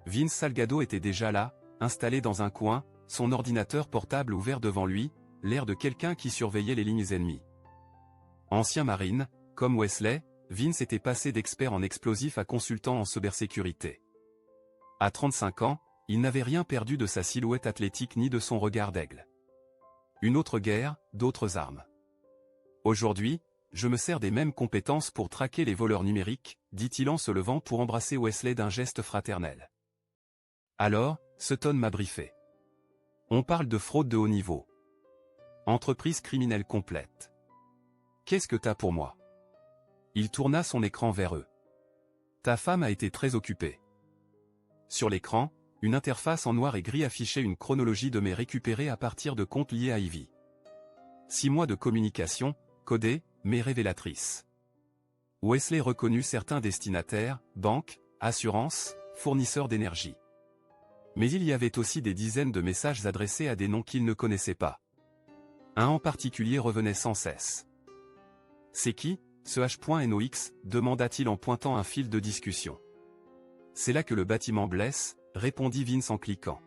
[SPEAKER 2] Vince Salgado était déjà là, installé dans un coin, son ordinateur portable ouvert devant lui, l'air de quelqu'un qui surveillait les lignes ennemies. Ancien marine, comme Wesley, Vince était passé d'expert en explosifs à consultant en cybersécurité. À 35 ans, il n'avait rien perdu de sa silhouette athlétique ni de son regard d'aigle. Une autre guerre, d'autres armes. Aujourd'hui, je me sers des mêmes compétences pour traquer les voleurs numériques, dit-il en se levant pour embrasser Wesley d'un geste fraternel. Alors, Sutton m'a briefé. On parle de fraude de haut niveau. Entreprise criminelle complète. Qu'est-ce que t'as pour moi ? Il tourna son écran vers eux. Ta femme a été très occupée. Sur l'écran, une interface en noir et gris affichait une chronologie de mes récupérés à partir de comptes liés à Ivy. 6 mois de communication, codée, mais révélatrice. Wesley reconnut certains destinataires, banques, assurances, fournisseurs d'énergie. Mais il y avait aussi des dizaines de messages adressés à des noms qu'il ne connaissait pas. Un en particulier revenait sans cesse. « C'est qui, ce H.NOX » demanda-t-il en pointant un fil de discussion. « C'est là que le bâtiment blesse », répondit Vince en cliquant.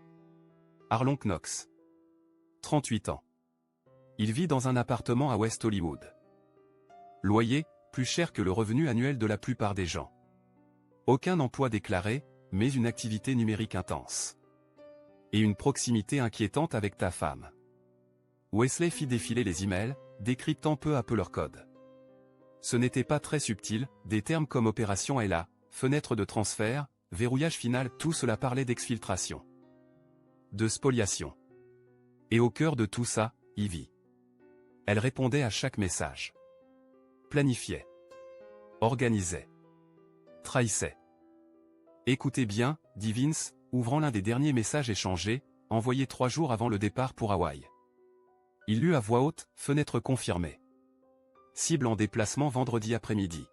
[SPEAKER 2] Arlon Knox. 38 ans. Il vit dans un appartement à West Hollywood. Loyer, plus cher que le revenu annuel de la plupart des gens. Aucun emploi déclaré, mais une activité numérique intense. Et une proximité inquiétante avec ta femme. Wesley fit défiler les emails, décryptant peu à peu leur code. Ce n'était pas très subtil, des termes comme opération ELA, fenêtre de transfert, verrouillage final, tout cela parlait d'exfiltration. De spoliation. Et au cœur de tout ça, Ivy. Elle répondait à chaque message. Planifiait. Organisait. trahissait. Écoutez bien, dit Vince, ouvrant l'un des derniers messages échangés, envoyé 3 jours avant le départ pour Hawaï. Il lut à voix haute, fenêtre confirmée. Cible en déplacement vendredi après-midi.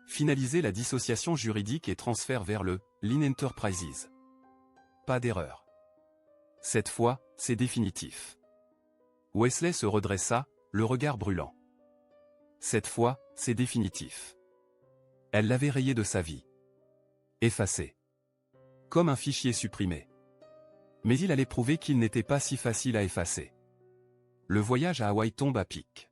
[SPEAKER 2] Finaliser la dissociation juridique et transfert vers le Lean Enterprises. Pas d'erreur. Cette fois, c'est définitif. Wesley se redressa, le regard brûlant. Cette fois, c'est définitif. Elle l'avait rayé de sa vie. Effacé. Comme un fichier supprimé. Mais il allait prouver qu'il n'était pas si facile à effacer. Le voyage à Hawaï tombe à pic.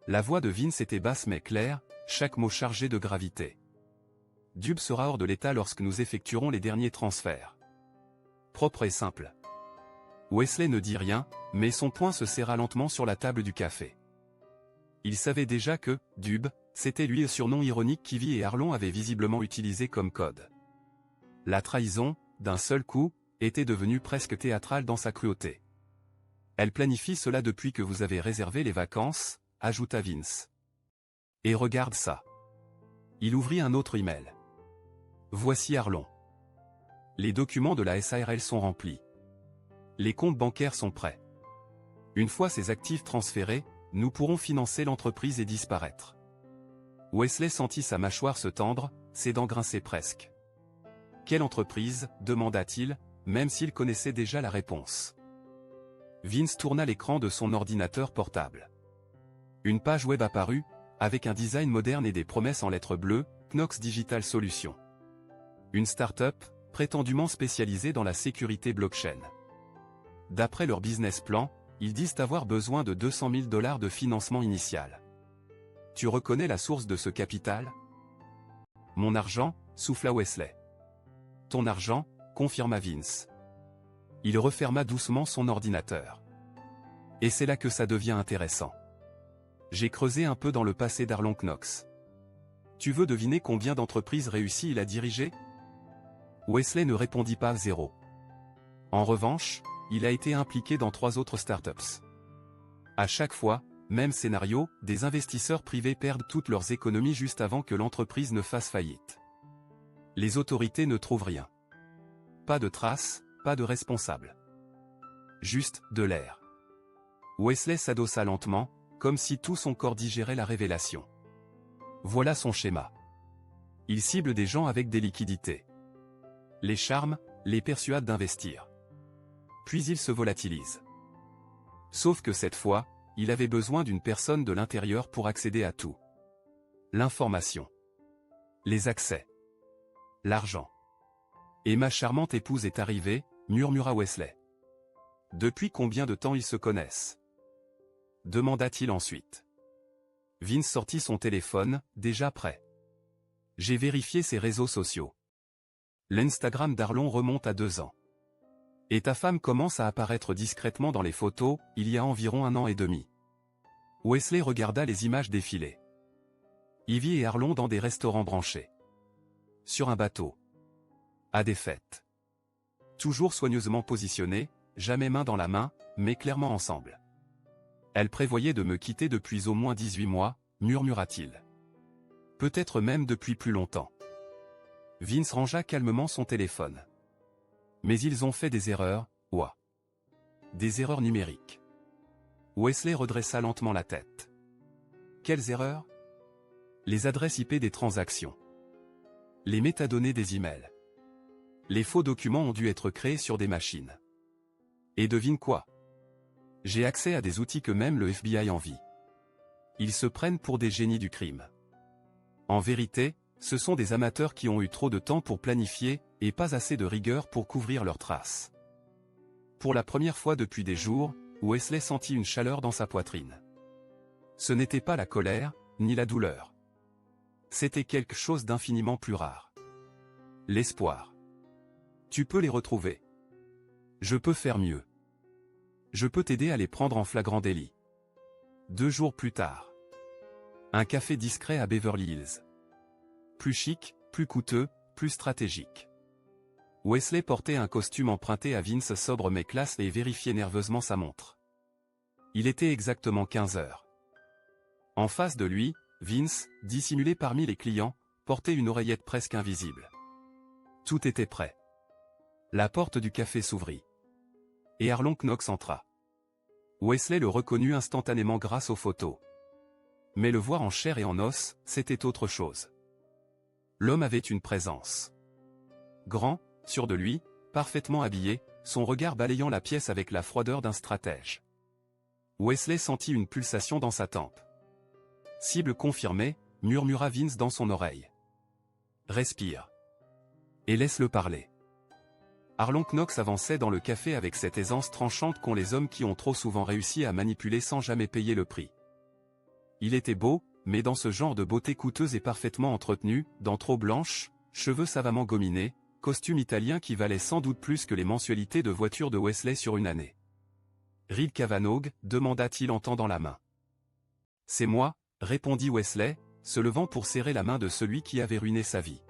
[SPEAKER 2] La voix de Vince était basse mais claire, chaque mot chargé de gravité. Dub sera hors de l'état lorsque nous effectuerons les derniers transferts. Propre et simple. Wesley ne dit rien, mais son poing se serra lentement sur la table du café. Il savait déjà que, Dub, c'était lui le surnom ironique qu'Ivy et Arlon avaient visiblement utilisé comme code. La trahison, d'un seul coup, était devenue presque théâtrale dans sa cruauté. Elle planifie cela depuis que vous avez réservé les vacances, ajouta Vince. Et regarde ça. Il ouvrit un autre email. Voici Arlon. Les documents de la SARL sont remplis. Les comptes bancaires sont prêts. Une fois ces actifs transférés, nous pourrons financer l'entreprise et disparaître. Wesley sentit sa mâchoire se tendre, ses dents grinçaient presque. Quelle entreprise, demanda-t-il, même s'il connaissait déjà la réponse. Vince tourna l'écran de son ordinateur portable. Une page web apparut, avec un design moderne et des promesses en lettres bleues, Knox Digital Solutions. Une start-up, prétendument spécialisée dans la sécurité blockchain. D'après leur business plan, ils disent avoir besoin de 200 000 $ de financement initial. Tu reconnais la source de ce capital? Mon argent, souffla Wesley. Ton argent, confirma Vince. Il referma doucement son ordinateur. Et c'est là que ça devient intéressant. J'ai creusé un peu dans le passé d'Arlon Knox. Tu veux deviner combien d'entreprises réussies il a dirigé? Wesley ne répondit pas 0. En revanche, il a été impliqué dans 3 autres startups. À chaque fois, même scénario, des investisseurs privés perdent toutes leurs économies juste avant que l'entreprise ne fasse faillite. Les autorités ne trouvent rien. Pas de traces, pas de responsable. Juste de l'air. Wesley s'adossa lentement, comme si tout son corps digérait la révélation. Voilà son schéma. Il cible des gens avec des liquidités. Les charme, les persuade d'investir. Puis il se volatilise. Sauf que cette fois, il avait besoin d'une personne de l'intérieur pour accéder à tout. L'information. Les accès. L'argent. Et ma charmante épouse est arrivée, murmura Wesley. Depuis combien de temps ils se connaissent? Demanda-t-il ensuite. Vince sortit son téléphone, déjà prêt. J'ai vérifié ses réseaux sociaux. L'Instagram d'Arlon remonte à 2 ans. Et ta femme commence à apparaître discrètement dans les photos, il y a environ 1 an et demi. Wesley regarda les images défiler. Ivy et Arlon dans des restaurants branchés. Sur un bateau. À des fêtes. Toujours soigneusement positionnés, jamais main dans la main, mais clairement ensemble. Elle prévoyait de me quitter depuis au moins 18 mois, murmura-t-il. Peut-être même depuis plus longtemps. Vince rangea calmement son téléphone. Mais ils ont fait des erreurs, ouah. Des erreurs numériques. Wesley redressa lentement la tête. Quelles erreurs? Les adresses IP des transactions. Les métadonnées des emails. Les faux documents ont dû être créés sur des machines. Et devine quoi? J'ai accès à des outils que même le FBI envie. Ils se prennent pour des génies du crime. En vérité, ce sont des amateurs qui ont eu trop de temps pour planifier, et pas assez de rigueur pour couvrir leurs traces. Pour la première fois depuis des jours, Wesley sentit une chaleur dans sa poitrine. Ce n'était pas la colère, ni la douleur. C'était quelque chose d'infiniment plus rare. L'espoir. Tu peux les retrouver. Je peux faire mieux. Je peux t'aider à les prendre en flagrant délit. 2 jours plus tard. Un café discret à Beverly Hills. Plus chic, plus coûteux, plus stratégique. Wesley portait un costume emprunté à Vince sobre mais classe et vérifiait nerveusement sa montre. Il était exactement 15 heures. En face de lui, Vince, dissimulé parmi les clients, portait une oreillette presque invisible. Tout était prêt. La porte du café s'ouvrit. Et Arlong Knox entra. Wesley le reconnut instantanément grâce aux photos. Mais le voir en chair et en os, c'était autre chose. L'homme avait une présence. Grand, sûr de lui, parfaitement habillé, son regard balayant la pièce avec la froideur d'un stratège. Wesley sentit une pulsation dans sa tempe. Cible confirmée, murmura Vince dans son oreille. Respire. Et laisse-le parler. Arlong Knox avançait dans le café avec cette aisance tranchante qu'ont les hommes qui ont trop souvent réussi à manipuler sans jamais payer le prix. Il était beau, mais dans ce genre de beauté coûteuse et parfaitement entretenue, dents trop blanches, cheveux savamment gominés, costume italien qui valait sans doute plus que les mensualités de voiture de Wesley sur une année. Reed Cavanaugh, demanda-t-il en tendant la main. C'est moi, répondit Wesley, se levant pour serrer la main de celui qui avait ruiné sa vie.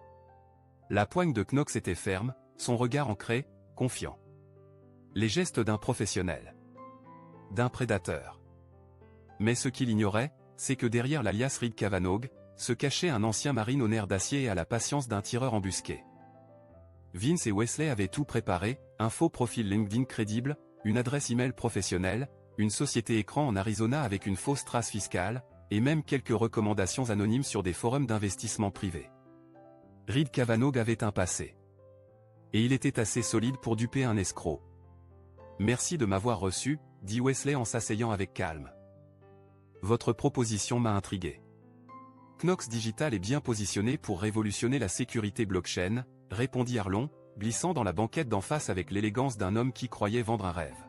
[SPEAKER 2] La poigne de Knox était ferme, son regard ancré, confiant. Les gestes d'un professionnel. D'un prédateur. Mais ce qu'il ignorait, c'est que derrière l'alias Reed Cavanaugh, se cachait un ancien marine au nerf d'acier et à la patience d'un tireur embusqué. Vince et Wesley avaient tout préparé, un faux profil LinkedIn crédible, une adresse email professionnelle, une société écran en Arizona avec une fausse trace fiscale, et même quelques recommandations anonymes sur des forums d'investissement privés. Reed Cavanaugh avait un passé. Et il était assez solide pour duper un escroc. Merci de m'avoir reçu, dit Wesley en s'asseyant avec calme. Votre proposition m'a intrigué. Knox Digital est bien positionné pour révolutionner la sécurité blockchain, répondit Arlong, glissant dans la banquette d'en face avec l'élégance d'un homme qui croyait vendre un rêve.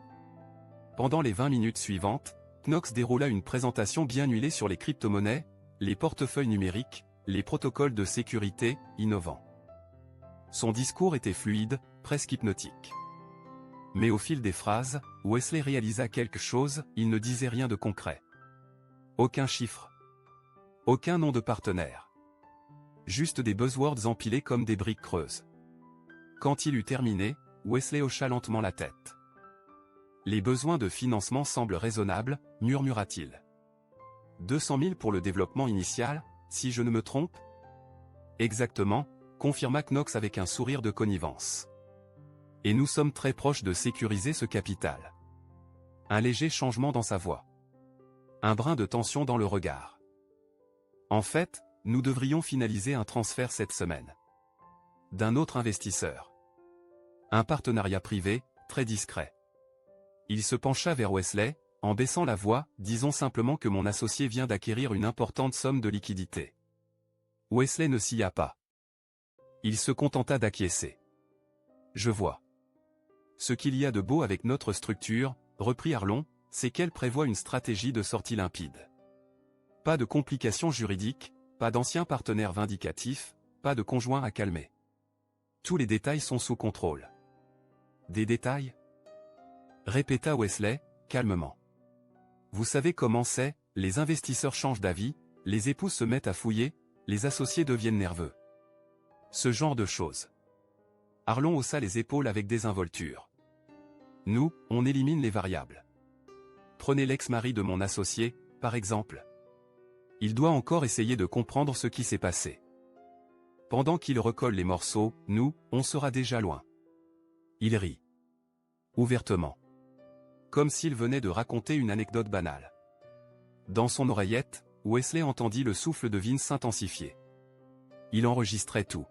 [SPEAKER 2] Pendant les 20 minutes suivantes, Knox déroula une présentation bien huilée sur les crypto-monnaies, les portefeuilles numériques, les protocoles de sécurité, innovants. Son discours était fluide, presque hypnotique. Mais au fil des phrases, Wesley réalisa quelque chose, il ne disait rien de concret. Aucun chiffre. Aucun nom de partenaire. Juste des buzzwords empilés comme des briques creuses. Quand il eut terminé, Wesley hocha lentement la tête. Les besoins de financement semblent raisonnables, murmura-t-il. 200 000 pour le développement initial, si je ne me trompe? Exactement, confirma Knox avec un sourire de connivence. Et nous sommes très proches de sécuriser ce capital. Un léger changement dans sa voix. Un brin de tension dans le regard. En fait, nous devrions finaliser un transfert cette semaine. D'un autre investisseur. Un partenariat privé, très discret. Il se pencha vers Wesley, en baissant la voix, disons simplement que mon associé vient d'acquérir une importante somme de liquidités. Wesley ne scia pas. Il se contenta d'acquiescer. Je vois. Ce qu'il y a de beau avec notre structure, reprit Arlong, c'est qu'elle prévoit une stratégie de sortie limpide. Pas de complications juridiques, pas d'anciens partenaires vindicatifs, pas de conjoints à calmer. Tous les détails sont sous contrôle. Des détails? Répéta Wesley, calmement. Vous savez comment c'est, les investisseurs changent d'avis, les épouses se mettent à fouiller, les associés deviennent nerveux. Ce genre de choses. Arlong haussa les épaules avec désinvolture. Nous, on élimine les variables. Prenez l'ex-mari de mon associé, par exemple. Il doit encore essayer de comprendre ce qui s'est passé. Pendant qu'il recolle les morceaux, nous, on sera déjà loin. Il rit. Ouvertement. Comme s'il venait de raconter une anecdote banale. Dans son oreillette, Wesley entendit le souffle de Vince s'intensifier. Il enregistrait tout.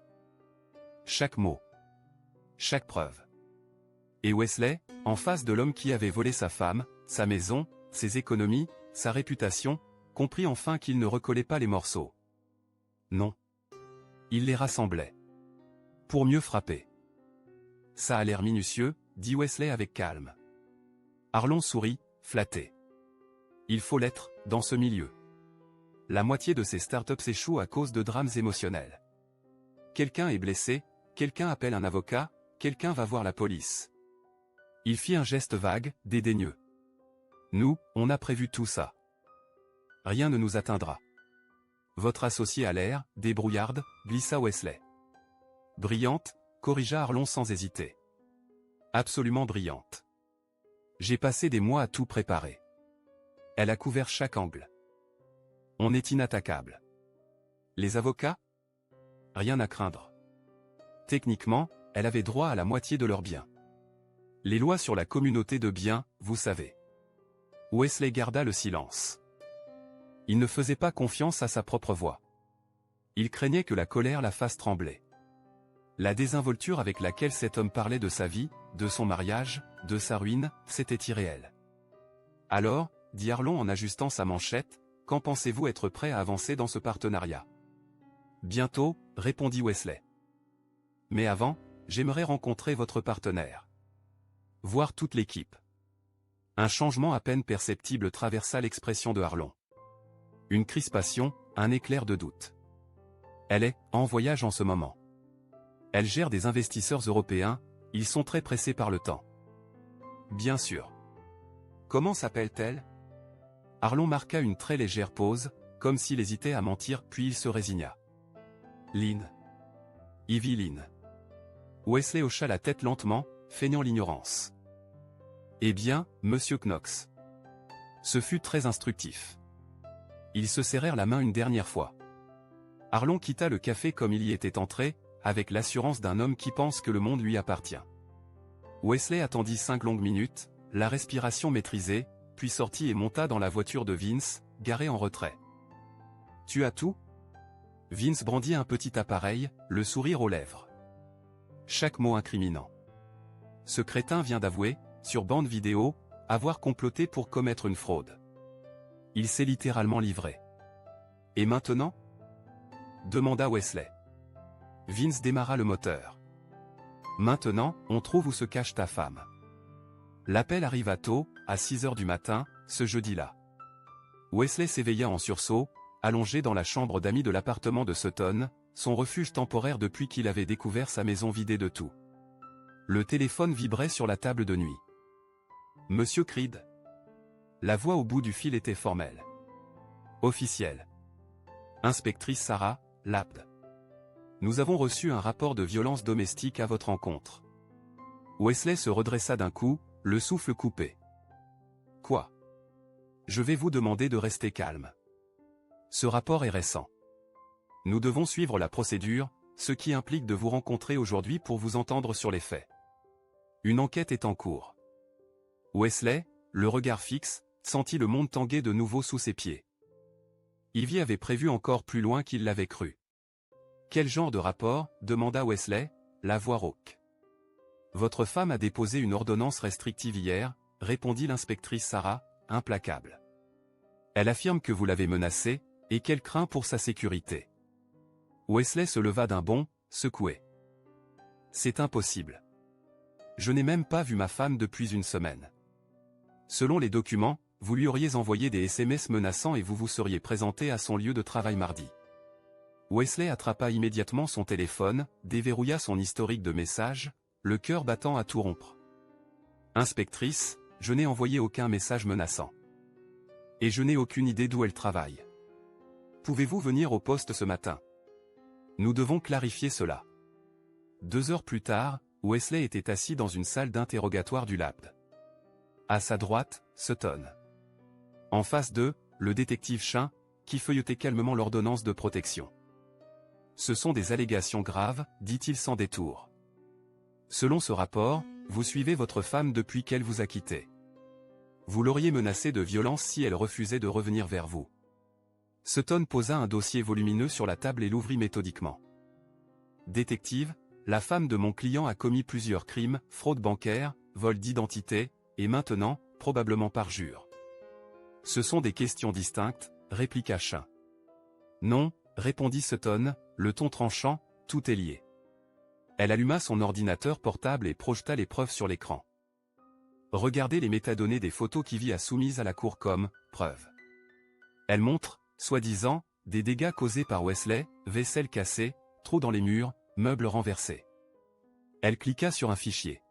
[SPEAKER 2] Chaque mot. Chaque preuve. Et Wesley, en face de l'homme qui avait volé sa femme, sa maison, ses économies, sa réputation, comprit enfin qu'il ne recollait pas les morceaux. Non. Il les rassemblait. Pour mieux frapper. Ça a l'air minutieux, dit Wesley avec calme. Arlong sourit, flatté. Il faut l'être, dans ce milieu. La moitié de ces startups échouent à cause de drames émotionnels. Quelqu'un est blessé, quelqu'un appelle un avocat, quelqu'un va voir la police. Il fit un geste vague, dédaigneux. Nous, on a prévu tout ça. Rien ne nous atteindra. Votre associé a l'air, débrouillarde, glissa Wesley. Brillante, corrigea Arlong sans hésiter. Absolument brillante. J'ai passé des mois à tout préparer. Elle a couvert chaque angle. On est inattaquable. Les avocats? rien à craindre. Techniquement, elle avait droit à la moitié de leurs biens. Les lois sur la communauté de biens, vous savez. Wesley garda le silence. Il ne faisait pas confiance à sa propre voix. Il craignait que la colère la fasse trembler. La désinvolture avec laquelle cet homme parlait de sa vie, de son mariage, de sa ruine, c'était irréel. Alors, dit Arlon en ajustant sa manchette, quand pensez-vous être prêt à avancer dans ce partenariat? Bientôt, répondit Wesley. Mais avant, j'aimerais rencontrer votre partenaire. Voir toute l'équipe. Un changement à peine perceptible traversa l'expression de Arlon. Une crispation, un éclair de doute. Elle est en voyage en ce moment. Elle gère des investisseurs européens, ils sont très pressés par le temps. Bien sûr. Comment s'appelle-t-elle? Arlon marqua une très légère pause, comme s'il hésitait à mentir, puis il se résigna. Lynn. Ivy Lynn. Wesley hocha la tête lentement, feignant l'ignorance. Eh bien, monsieur Knox. Ce fut très instructif. Ils se serrèrent la main une dernière fois. Arlon quitta le café comme il y était entré, avec l'assurance d'un homme qui pense que le monde lui appartient. Wesley attendit 5 longues minutes, la respiration maîtrisée, puis sortit et monta dans la voiture de Vince, garée en retrait. « Tu as tout ?» Vince brandit un petit appareil, le sourire aux lèvres. Chaque mot incriminant. Ce crétin vient d'avouer, sur bande vidéo, avoir comploté pour commettre une fraude. Il s'est littéralement livré. « Et maintenant ?» demanda Wesley. Vince démarra le moteur. « Maintenant, on trouve où se cache ta femme. » L'appel arriva tôt, à 6 heures du matin, ce jeudi-là. Wesley s'éveilla en sursaut, allongé dans la chambre d'amis de l'appartement de Sutton, son refuge temporaire depuis qu'il avait découvert sa maison vidée de tout. Le téléphone vibrait sur la table de nuit. « Monsieur Creed ?» La voix au bout du fil était formelle. « Officielle. Inspectrice Sarah, Lapd. Nous avons reçu un rapport de violence domestique à votre encontre. » Wesley se redressa d'un coup, le souffle coupé. « Quoi ? Je vais vous demander de rester calme. Ce rapport est récent. Nous devons suivre la procédure, ce qui implique de vous rencontrer aujourd'hui pour vous entendre sur les faits. Une enquête est en cours. » Wesley, le regard fixe, sentit le monde tanguer de nouveau sous ses pieds. Ivy avait prévu encore plus loin qu'il l'avait cru. « Quel genre de rapport ?» demanda Wesley, la voix rauque. « Votre femme a déposé une ordonnance restrictive hier, » répondit l'inspectrice Sarah, implacable. « Elle affirme que vous l'avez menacée, et qu'elle craint pour sa sécurité. » Wesley se leva d'un bond, secoué. « C'est impossible. Je n'ai même pas vu ma femme depuis une semaine. Selon les documents, vous lui auriez envoyé des SMS menaçants et vous vous seriez présenté à son lieu de travail mardi. » Wesley attrapa immédiatement son téléphone, déverrouilla son historique de messages, le cœur battant à tout rompre. « Inspectrice, je n'ai envoyé aucun message menaçant. Et je n'ai aucune idée d'où elle travaille. Pouvez-vous venir au poste ce matin? Nous devons clarifier cela. » 2 heures plus tard, Wesley était assis dans une salle d'interrogatoire du Lapd. À sa droite, Sutton. En face d'eux, le détective Chin, qui feuilletait calmement l'ordonnance de protection. « Ce sont des allégations graves, dit-il sans détour. Selon ce rapport, vous suivez votre femme depuis qu'elle vous a quitté. Vous l'auriez menacée de violence si elle refusait de revenir vers vous. » Sutton posa un dossier volumineux sur la table et l'ouvrit méthodiquement. « Détective, la femme de mon client a commis plusieurs crimes, fraude bancaire, vol d'identité, et maintenant, probablement parjure. » Ce sont des questions distinctes, répliqua Chin. « Non, » répondit Sutton, le ton tranchant, tout est lié. Elle alluma son ordinateur portable et projeta les preuves sur l'écran. Regardez les métadonnées des photos qu'Ivy a soumises à la cour comme preuve. Elle montre, soi-disant, des dégâts causés par Wesley, vaisselle cassée, trous dans les murs, meubles renversés. Elle cliqua sur un fichier.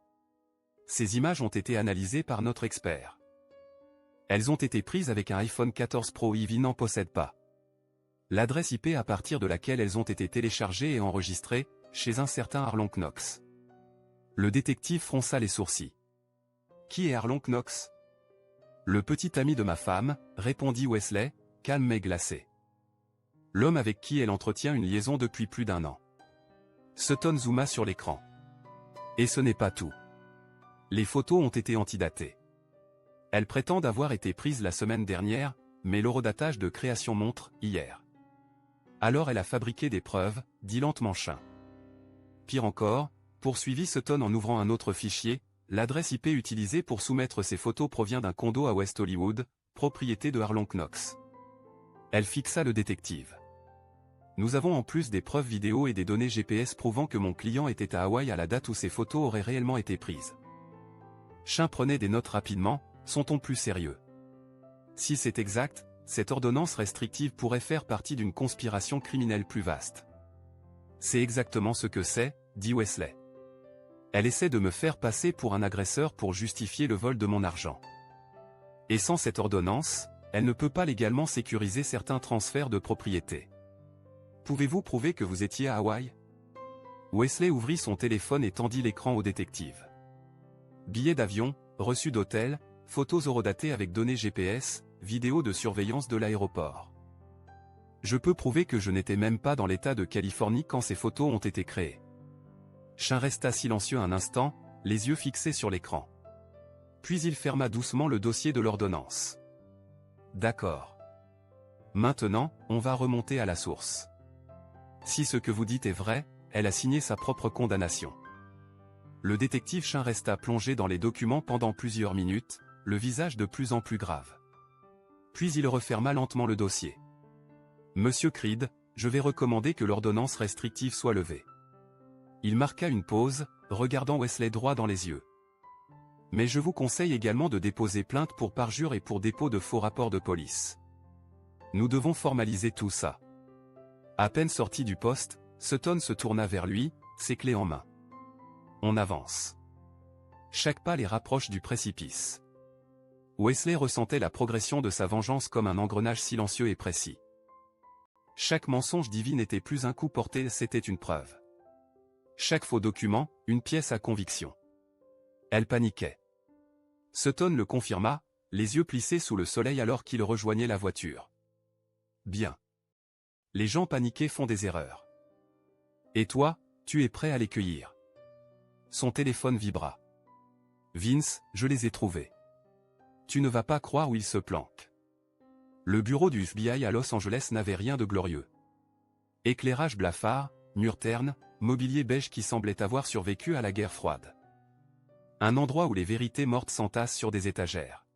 [SPEAKER 2] Ces images ont été analysées par notre expert. Elles ont été prises avec un iPhone 14 Pro. Ivy n'en possède pas. L'adresse IP à partir de laquelle elles ont été téléchargées et enregistrées, chez un certain Arlon Knox. Le détective fronça les sourcils. « Qui est Arlon Knox ?»« Le petit ami de ma femme, » répondit Wesley, calme mais glacé. « L'homme avec qui elle entretient une liaison depuis plus d'1 an. Sutton zooma sur l'écran. Et ce n'est pas tout. Les photos ont été antidatées. Elles prétendent avoir été prises la semaine dernière, mais l'horodatage de création montre hier. Alors elle a fabriqué des preuves, dit lentement Chin. Pire encore, poursuivit Sutton en ouvrant un autre fichier, l'adresse IP utilisée pour soumettre ces photos provient d'un condo à West Hollywood, propriété de Harlon Knox. Elle fixa le détective. Nous avons en plus des preuves vidéo et des données GPS prouvant que mon client était à Hawaï à la date où ces photos auraient réellement été prises. Chin prenait des notes rapidement, son ton plus sérieux. Si c'est exact, cette ordonnance restrictive pourrait faire partie d'une conspiration criminelle plus vaste. C'est exactement ce que c'est, dit Wesley. Elle essaie de me faire passer pour un agresseur pour justifier le vol de mon argent. Et sans cette ordonnance, elle ne peut pas légalement sécuriser certains transferts de propriété. Pouvez-vous prouver que vous étiez à Hawaï? Wesley ouvrit son téléphone et tendit l'écran au détective. Billets d'avion, reçus d'hôtel, photos horodatées avec données GPS, vidéos de surveillance de l'aéroport. Je peux prouver que je n'étais même pas dans l'État de Californie quand ces photos ont été créées. Chin resta silencieux un instant, les yeux fixés sur l'écran. Puis il ferma doucement le dossier de l'ordonnance. D'accord. Maintenant, on va remonter à la source. Si ce que vous dites est vrai, elle a signé sa propre condamnation. Le détective Chin resta plongé dans les documents pendant plusieurs minutes, le visage de plus en plus grave. Puis il referma lentement le dossier. Monsieur Creed, je vais recommander que l'ordonnance restrictive soit levée. Il marqua une pause, regardant Wesley droit dans les yeux. Mais je vous conseille également de déposer plainte pour parjure et pour dépôt de faux rapports de police. Nous devons formaliser tout ça. À peine sorti du poste, Sutton se tourna vers lui, ses clés en main. On avance. Chaque pas les rapproche du précipice. Wesley ressentait la progression de sa vengeance comme un engrenage silencieux et précis. Chaque mensonge divin n'était plus un coup porté, c'était une preuve. Chaque faux document, une pièce à conviction. Elle paniquait. Sutton le confirma, les yeux plissés sous le soleil alors qu'il rejoignait la voiture. Bien. Les gens paniqués font des erreurs. Et toi, tu es prêt à les cueillir. Son téléphone vibra. Vince, je les ai trouvés. Tu ne vas pas croire où ils se planquent. Le bureau du FBI à Los Angeles n'avait rien de glorieux. Éclairage blafard, murs ternes, mobilier beige qui semblait avoir survécu à la guerre froide. Un endroit où les vérités mortes s'entassent sur des étagères.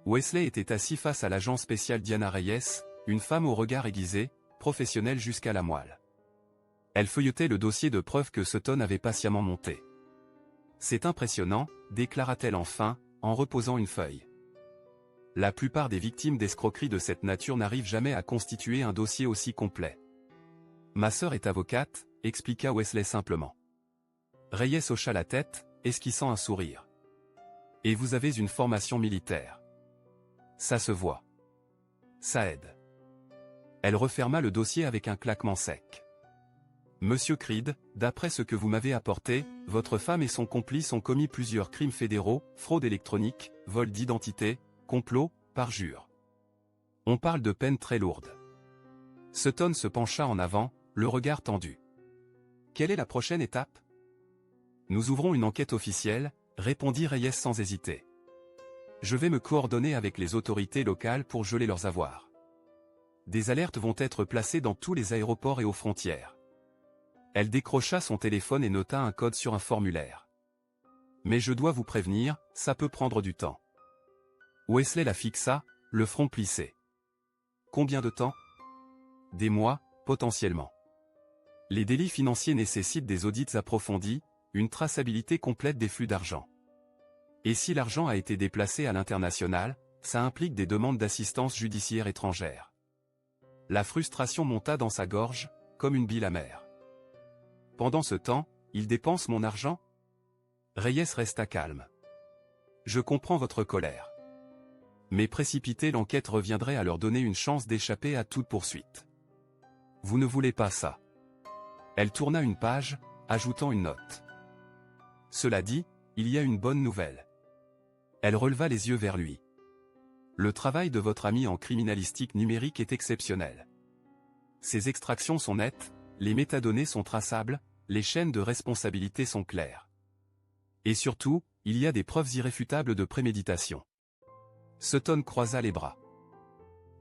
[SPEAKER 2] Wesley était assis face à l'agent spécial Diana Reyes, une femme au regard aiguisé, professionnelle jusqu'à la moelle. Elle feuilletait le dossier de preuves que Sutton avait patiemment monté. C'est impressionnant, déclara-t-elle enfin, en reposant une feuille. La plupart des victimes d'escroqueries de cette nature n'arrivent jamais à constituer un dossier aussi complet. Ma sœur est avocate, expliqua Wesley simplement. Reyes hocha la tête, esquissant un sourire. Et vous avez une formation militaire. Ça se voit. Ça aide. Elle referma le dossier avec un claquement sec. Monsieur Creed, d'après ce que vous m'avez apporté, votre femme et son complice ont commis plusieurs crimes fédéraux, fraude électronique, vol d'identité, complot, parjure. On parle de peines très lourdes. Sutton se pencha en avant, le regard tendu. Quelle est la prochaine étape? Nous ouvrons une enquête officielle, répondit Reyes sans hésiter. Je vais me coordonner avec les autorités locales pour geler leurs avoirs. Des alertes vont être placées dans tous les aéroports et aux frontières. Elle décrocha son téléphone et nota un code sur un formulaire. Mais je dois vous prévenir, ça peut prendre du temps. Wesley la fixa, le front plissé. Combien de temps? Des mois, potentiellement. Les délits financiers nécessitent des audits approfondis, une traçabilité complète des flux d'argent. Et si l'argent a été déplacé à l'international, ça implique des demandes d'assistance judiciaire étrangère. La frustration monta dans sa gorge, comme une bile amère. Pendant ce temps, il dépense mon argent? Reyes resta calme. Je comprends votre colère. Mais précipiter l'enquête reviendrait à leur donner une chance d'échapper à toute poursuite. Vous ne voulez pas ça. Elle tourna une page, ajoutant une note. Cela dit, il y a une bonne nouvelle. Elle releva les yeux vers lui. Le travail de votre ami en criminalistique numérique est exceptionnel. Ses extractions sont nettes, les métadonnées sont traçables, les chaînes de responsabilité sont claires. Et surtout, il y a des preuves irréfutables de préméditation. Sutton croisa les bras,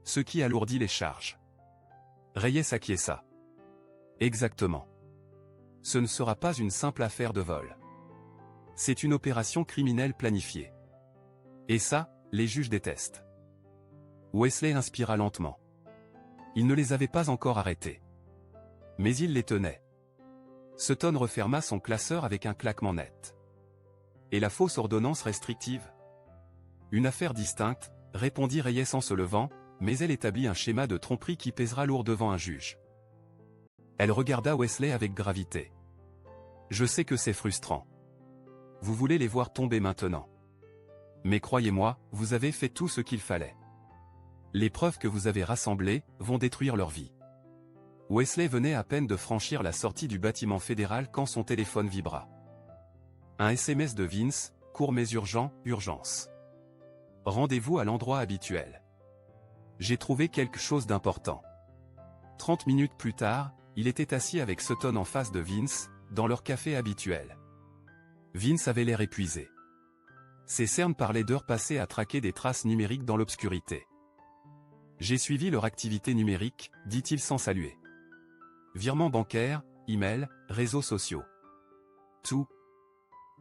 [SPEAKER 2] ce qui alourdit les charges. Reyes acquiesça. Exactement. Ce ne sera pas une simple affaire de vol. C'est une opération criminelle planifiée. Et ça, les juges détestent. Wesley inspira lentement. Il ne les avait pas encore arrêtés. Mais il les tenait. Sutton referma son classeur avec un claquement net. Et la fausse ordonnance restrictive? Une affaire distincte, répondit Reyes en se levant, mais elle établit un schéma de tromperie qui pèsera lourd devant un juge. Elle regarda Wesley avec gravité. Je sais que c'est frustrant. Vous voulez les voir tomber maintenant. Mais croyez-moi, vous avez fait tout ce qu'il fallait. Les preuves que vous avez rassemblées vont détruire leur vie. Wesley venait à peine de franchir la sortie du bâtiment fédéral quand son téléphone vibra. Un SMS de Vince, court mais urgent, urgence. Rendez-vous à l'endroit habituel. J'ai trouvé quelque chose d'important. 30 minutes plus tard, il était assis avec Sutton en face de Vince, dans leur café habituel. Vince avait l'air épuisé. Ses cernes parlaient d'heures passées à traquer des traces numériques dans l'obscurité. J'ai suivi leur activité numérique, dit-il sans saluer. Virements bancaires, emails, réseaux sociaux. Tout.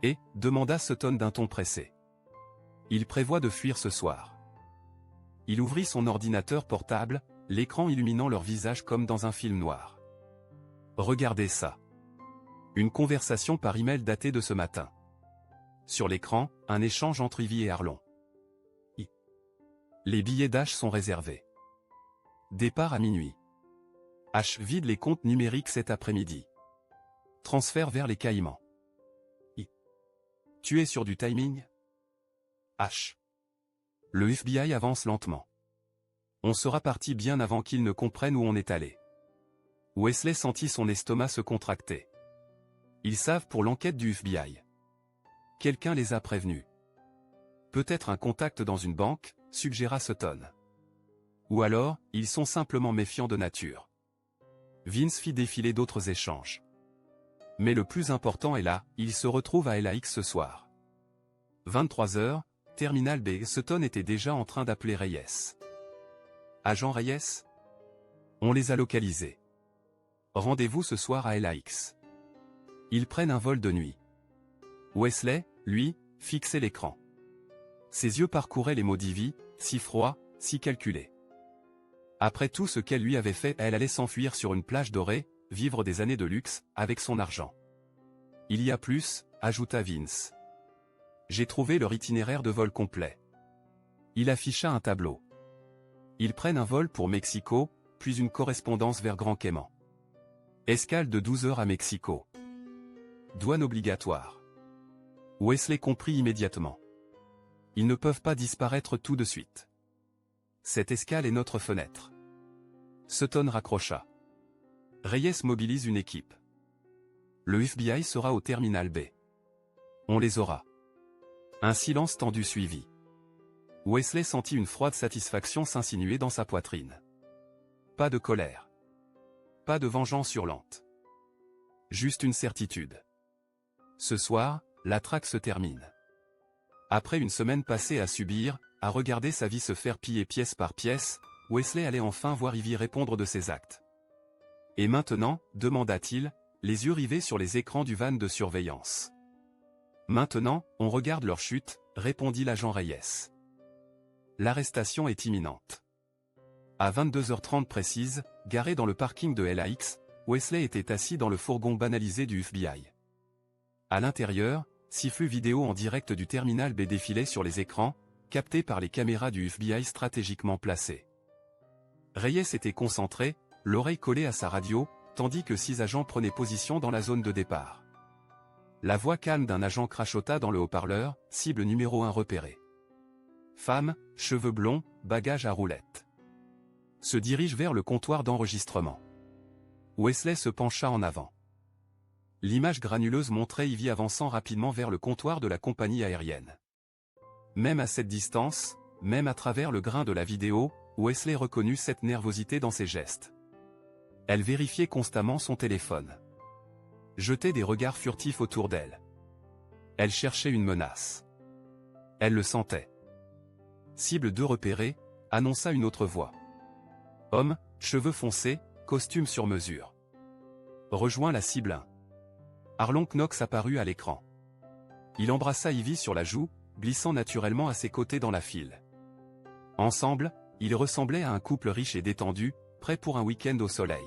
[SPEAKER 2] Et, demanda Sutton d'un ton pressé. Il prévoit de fuir ce soir. Il ouvrit son ordinateur portable, l'écran illuminant leur visage comme dans un film noir. Regardez ça. Une conversation par email datée de ce matin. Sur l'écran, un échange entre Ivy et Arlon. Les billets d'H sont réservés. Départ à minuit. H vide les comptes numériques cet après-midi. Transfert vers les Caïmans. Tu es sûr du timing? H. Le FBI avance lentement. On sera parti bien avant qu'ils ne comprennent où on est allé. Wesley sentit son estomac se contracter. Ils savent pour l'enquête du FBI. Quelqu'un les a prévenus. Peut-être un contact dans une banque, suggéra Sutton. Ou alors, ils sont simplement méfiants de nature. Vince fit défiler d'autres échanges. Mais le plus important est là, ils se retrouvent à LAX ce soir. 23h, Terminal B. Sutton était déjà en train d'appeler Reyes. Agent Reyes? On les a localisés. Rendez-vous ce soir à LAX. Ils prennent un vol de nuit. Wesley, lui, fixait l'écran. Ses yeux parcouraient les mots d'Ivy, si froids, si calculés. Après tout ce qu'elle lui avait fait, elle allait s'enfuir sur une plage dorée, vivre des années de luxe, avec son argent. Il y a plus, ajouta Vince. J'ai trouvé leur itinéraire de vol complet. Il afficha un tableau. Ils prennent un vol pour Mexico, puis une correspondance vers Grand Cayman. Escale de 12 heures à Mexico. Douane obligatoire. Wesley comprit immédiatement. Ils ne peuvent pas disparaître tout de suite. Cette escale est notre fenêtre. Sutton raccrocha. Reyes mobilise une équipe. Le FBI sera au terminal B. On les aura. Un silence tendu suivit. Wesley sentit une froide satisfaction s'insinuer dans sa poitrine. Pas de colère. Pas de vengeance hurlante. Juste une certitude. Ce soir, la traque se termine. Après une semaine passée à subir, à regarder sa vie se faire piller pièce par pièce, Wesley allait enfin voir Ivy répondre de ses actes. Et maintenant, demanda-t-il, les yeux rivés sur les écrans du van de surveillance. Maintenant, on regarde leur chute, répondit l'agent Reyes. L'arrestation est imminente. À 22h30 précise, garé dans le parking de LAX, Wesley était assis dans le fourgon banalisé du FBI. À l'intérieur, 6 flux vidéo en direct du terminal B défilaient sur les écrans, captés par les caméras du FBI stratégiquement placées. Reyes était concentré, l'oreille collée à sa radio, tandis que 6 agents prenaient position dans la zone de départ. La voix calme d'un agent crachota dans le haut-parleur, cible numéro 1 repérée. Femme, cheveux blonds, bagage à roulettes. Se dirige vers le comptoir d'enregistrement. Wesley se pencha en avant. L'image granuleuse montrait Ivy avançant rapidement vers le comptoir de la compagnie aérienne. Même à cette distance, même à travers le grain de la vidéo, Wesley reconnut cette nervosité dans ses gestes. Elle vérifiait constamment son téléphone. jetait des regards furtifs autour d'elle. Elle cherchait une menace. Elle le sentait. Cible 2 repérée, annonça une autre voix. Homme, cheveux foncés, costume sur mesure. Rejoint la cible 1. Arlon Knox apparut à l'écran. Il embrassa Ivy sur la joue, glissant naturellement à ses côtés dans la file. Ensemble, ils ressemblaient à un couple riche et détendu, prêt pour un week-end au soleil.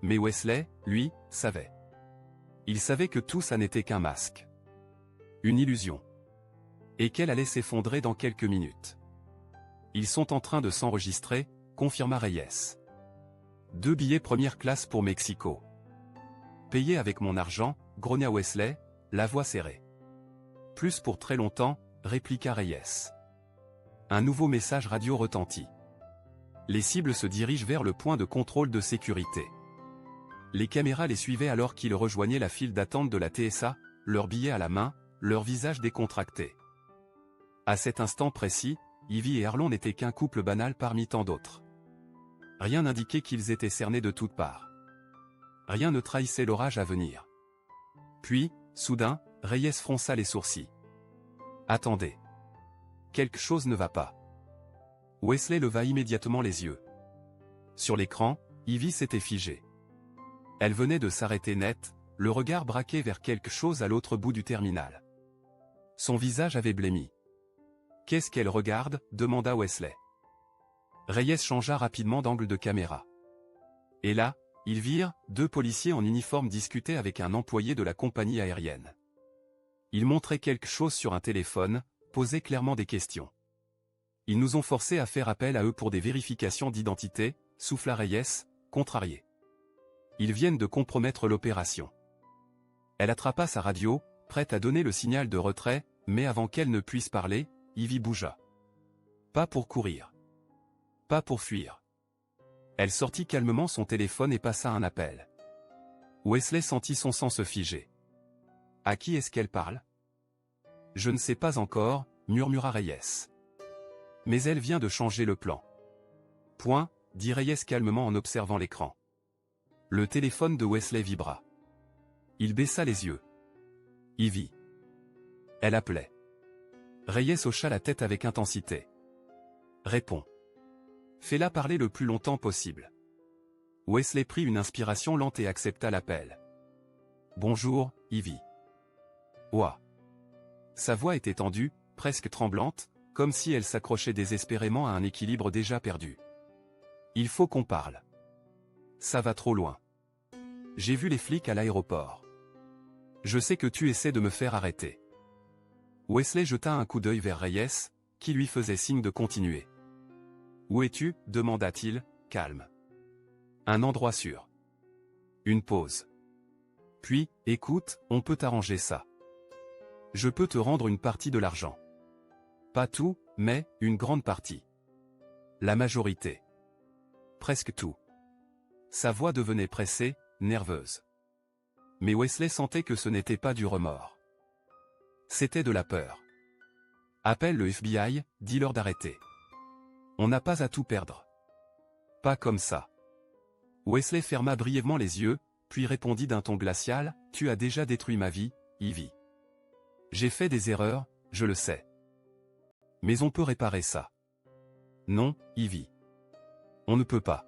[SPEAKER 2] Mais Wesley, lui, savait. Il savait que tout ça n'était qu'un masque. Une illusion. Et qu'elle allait s'effondrer dans quelques minutes. Ils sont en train de s'enregistrer, confirma Reyes. 2 billets première classe pour Mexico. Payé avec mon argent, grogna Wesley, la voix serrée. Plus pour très longtemps, répliqua Reyes. Un nouveau message radio retentit. Les cibles se dirigent vers le point de contrôle de sécurité. Les caméras les suivaient alors qu'ils rejoignaient la file d'attente de la TSA, leurs billets à la main, leurs visages décontractés. À cet instant précis, Ivy et Arlon n'étaient qu'un couple banal parmi tant d'autres. Rien n'indiquait qu'ils étaient cernés de toutes parts. Rien ne trahissait l'orage à venir. Puis, soudain, Reyes fronça les sourcils. Attendez. Quelque chose ne va pas. Wesley leva immédiatement les yeux. Sur l'écran, Ivy s'était figée. Elle venait de s'arrêter net, le regard braqué vers quelque chose à l'autre bout du terminal. Son visage avait blêmi. « Qu'est-ce qu'elle regarde » demanda Wesley. Reyes changea rapidement d'angle de caméra. Et là, ils virent 2 policiers en uniforme discuter avec un employé de la compagnie aérienne. Ils montraient quelque chose sur un téléphone, posaient clairement des questions. Ils nous ont forcés à faire appel à eux pour des vérifications d'identité, souffla Reyes, contrarié. Ils viennent de compromettre l'opération. Elle attrapa sa radio, prête à donner le signal de retrait, mais avant qu'elle ne puisse parler, Ivy bougea. Pas pour courir. Pas pour fuir. Elle sortit calmement son téléphone et passa un appel. Wesley sentit son sang se figer. À qui est-ce qu'elle parle ? Je ne sais pas encore, murmura Reyes. Mais elle vient de changer le plan. Point, dit Reyes calmement en observant l'écran. Le téléphone de Wesley vibra. Il baissa les yeux. Ivy. Elle appelait. Reyes hocha la tête avec intensité. Réponds. Fais-la parler le plus longtemps possible. Wesley prit une inspiration lente et accepta l'appel. Bonjour, Ivy. Ouah. Sa voix était tendue, presque tremblante, comme si elle s'accrochait désespérément à un équilibre déjà perdu. Il faut qu'on parle. Ça va trop loin. J'ai vu les flics à l'aéroport. Je sais que tu essaies de me faire arrêter. Wesley jeta un coup d'œil vers Reyes, qui lui faisait signe de continuer. Où es-tu ? demanda-t-il, calme. Un endroit sûr. Une pause. Puis, écoute, on peut arranger ça. Je peux te rendre une partie de l'argent. Pas tout, mais une grande partie. La majorité. Presque tout. Sa voix devenait pressée, nerveuse. Mais Wesley sentait que ce n'était pas du remords. C'était de la peur. Appelle le FBI, dis-leur d'arrêter. On n'a pas à tout perdre. Pas comme ça. Wesley ferma brièvement les yeux, puis répondit d'un ton glacial, « Tu as déjà détruit ma vie, Ivy. J'ai fait des erreurs, je le sais. Mais on peut réparer ça. » Non, Ivy. On ne peut pas.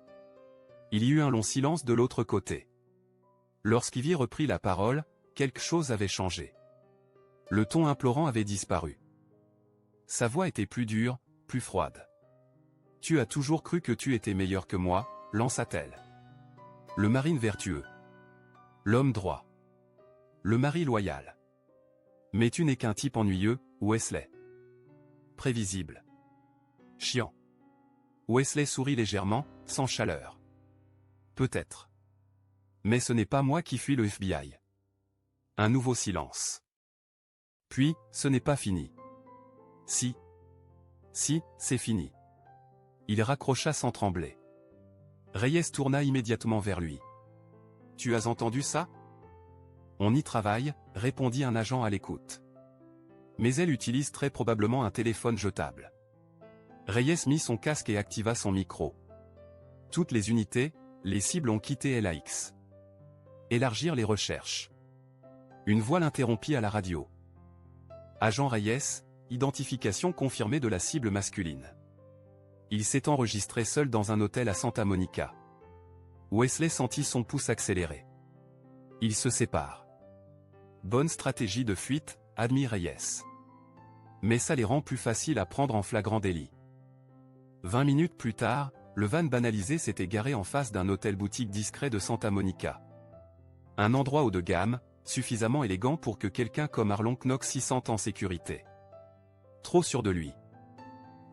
[SPEAKER 2] Il y eut un long silence de l'autre côté. Lorsqu'Ivy reprit la parole, quelque chose avait changé. Le ton implorant avait disparu. Sa voix était plus dure, plus froide. « Tu as toujours cru que tu étais meilleur que moi » lança-t-elle. Le marine vertueux. L'homme droit. Le mari loyal. Mais tu n'es qu'un type ennuyeux, Wesley. Prévisible. Chiant. Wesley sourit légèrement, sans chaleur. Peut-être. Mais ce n'est pas moi qui fuis le FBI. Un nouveau silence. Puis, ce n'est pas fini. Si. Si, c'est fini. Il raccrocha sans trembler. Reyes tourna immédiatement vers lui. « Tu as entendu ça ?»« On y travaille » répondit un agent à l'écoute. « Mais elle utilise très probablement un téléphone jetable. » Reyes mit son casque et activa son micro. « Toutes les unités, les cibles ont quitté LAX. Élargir les recherches. Une voix l'interrompit à la radio. Agent Reyes, identification confirmée de la cible masculine. Il s'est enregistré seul dans un hôtel à Santa Monica. Wesley sentit son pouce accélérer. Ils se séparent. Bonne stratégie de fuite, admit Reyes. Mais ça les rend plus faciles à prendre en flagrant délit. 20 minutes plus tard, le van banalisé s'était garé en face d'un hôtel-boutique discret de Santa Monica. Un endroit haut de gamme, suffisamment élégant pour que quelqu'un comme Arlon Knox s'y sente en sécurité. Trop sûr de lui.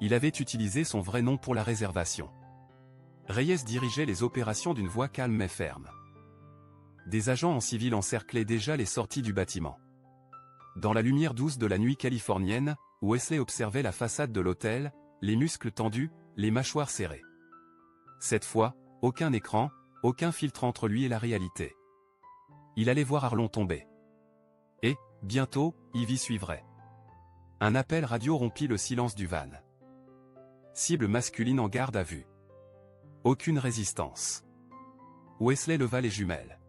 [SPEAKER 2] Il avait utilisé son vrai nom pour la réservation. Reyes dirigeait les opérations d'une voix calme mais ferme. Des agents en civil encerclaient déjà les sorties du bâtiment. Dans la lumière douce de la nuit californienne, Wesley observait la façade de l'hôtel, les muscles tendus, les mâchoires serrées. Cette fois, aucun écran, aucun filtre entre lui et la réalité. Il allait voir Arlon tomber. Et, bientôt, Ivy suivrait. Un appel radio rompit le silence du van. Cible masculine en garde à vue. Aucune résistance. Wesley leva les jumelles.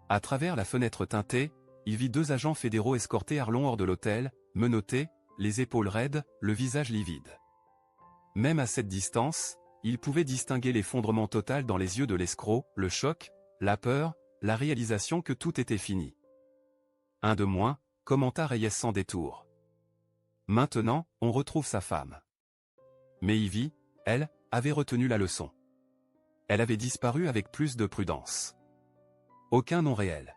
[SPEAKER 2] À travers la fenêtre teintée, il vit 2 agents fédéraux escorter Arlon hors de l'hôtel, menottés, les épaules raides, le visage livide. Même à cette distance, il pouvait distinguer l'effondrement total dans les yeux de l'escroc, le choc, la peur, la réalisation que tout était fini. Un de moins, commenta Reyes sans détour. Maintenant, on retrouve sa femme. Mais Ivy, elle, avait retenu la leçon. Elle avait disparu avec plus de prudence. Aucun nom réel.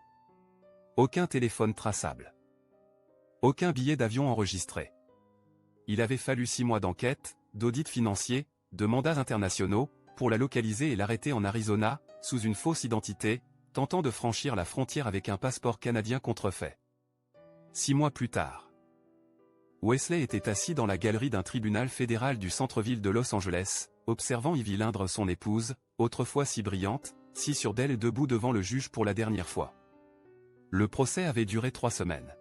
[SPEAKER 2] Aucun téléphone traçable. Aucun billet d'avion enregistré. Il avait fallu 6 mois d'enquête, d'audits financiers, de mandats internationaux, pour la localiser et l'arrêter en Arizona, sous une fausse identité, tentant de franchir la frontière avec un passeport canadien contrefait. 6 mois plus tard. Wesley était assis dans la galerie d'un tribunal fédéral du centre-ville de Los Angeles, observant Ivy Lindre son épouse, autrefois si brillante, si sûre d'elle et debout devant le juge pour la dernière fois. Le procès avait duré 3 semaines.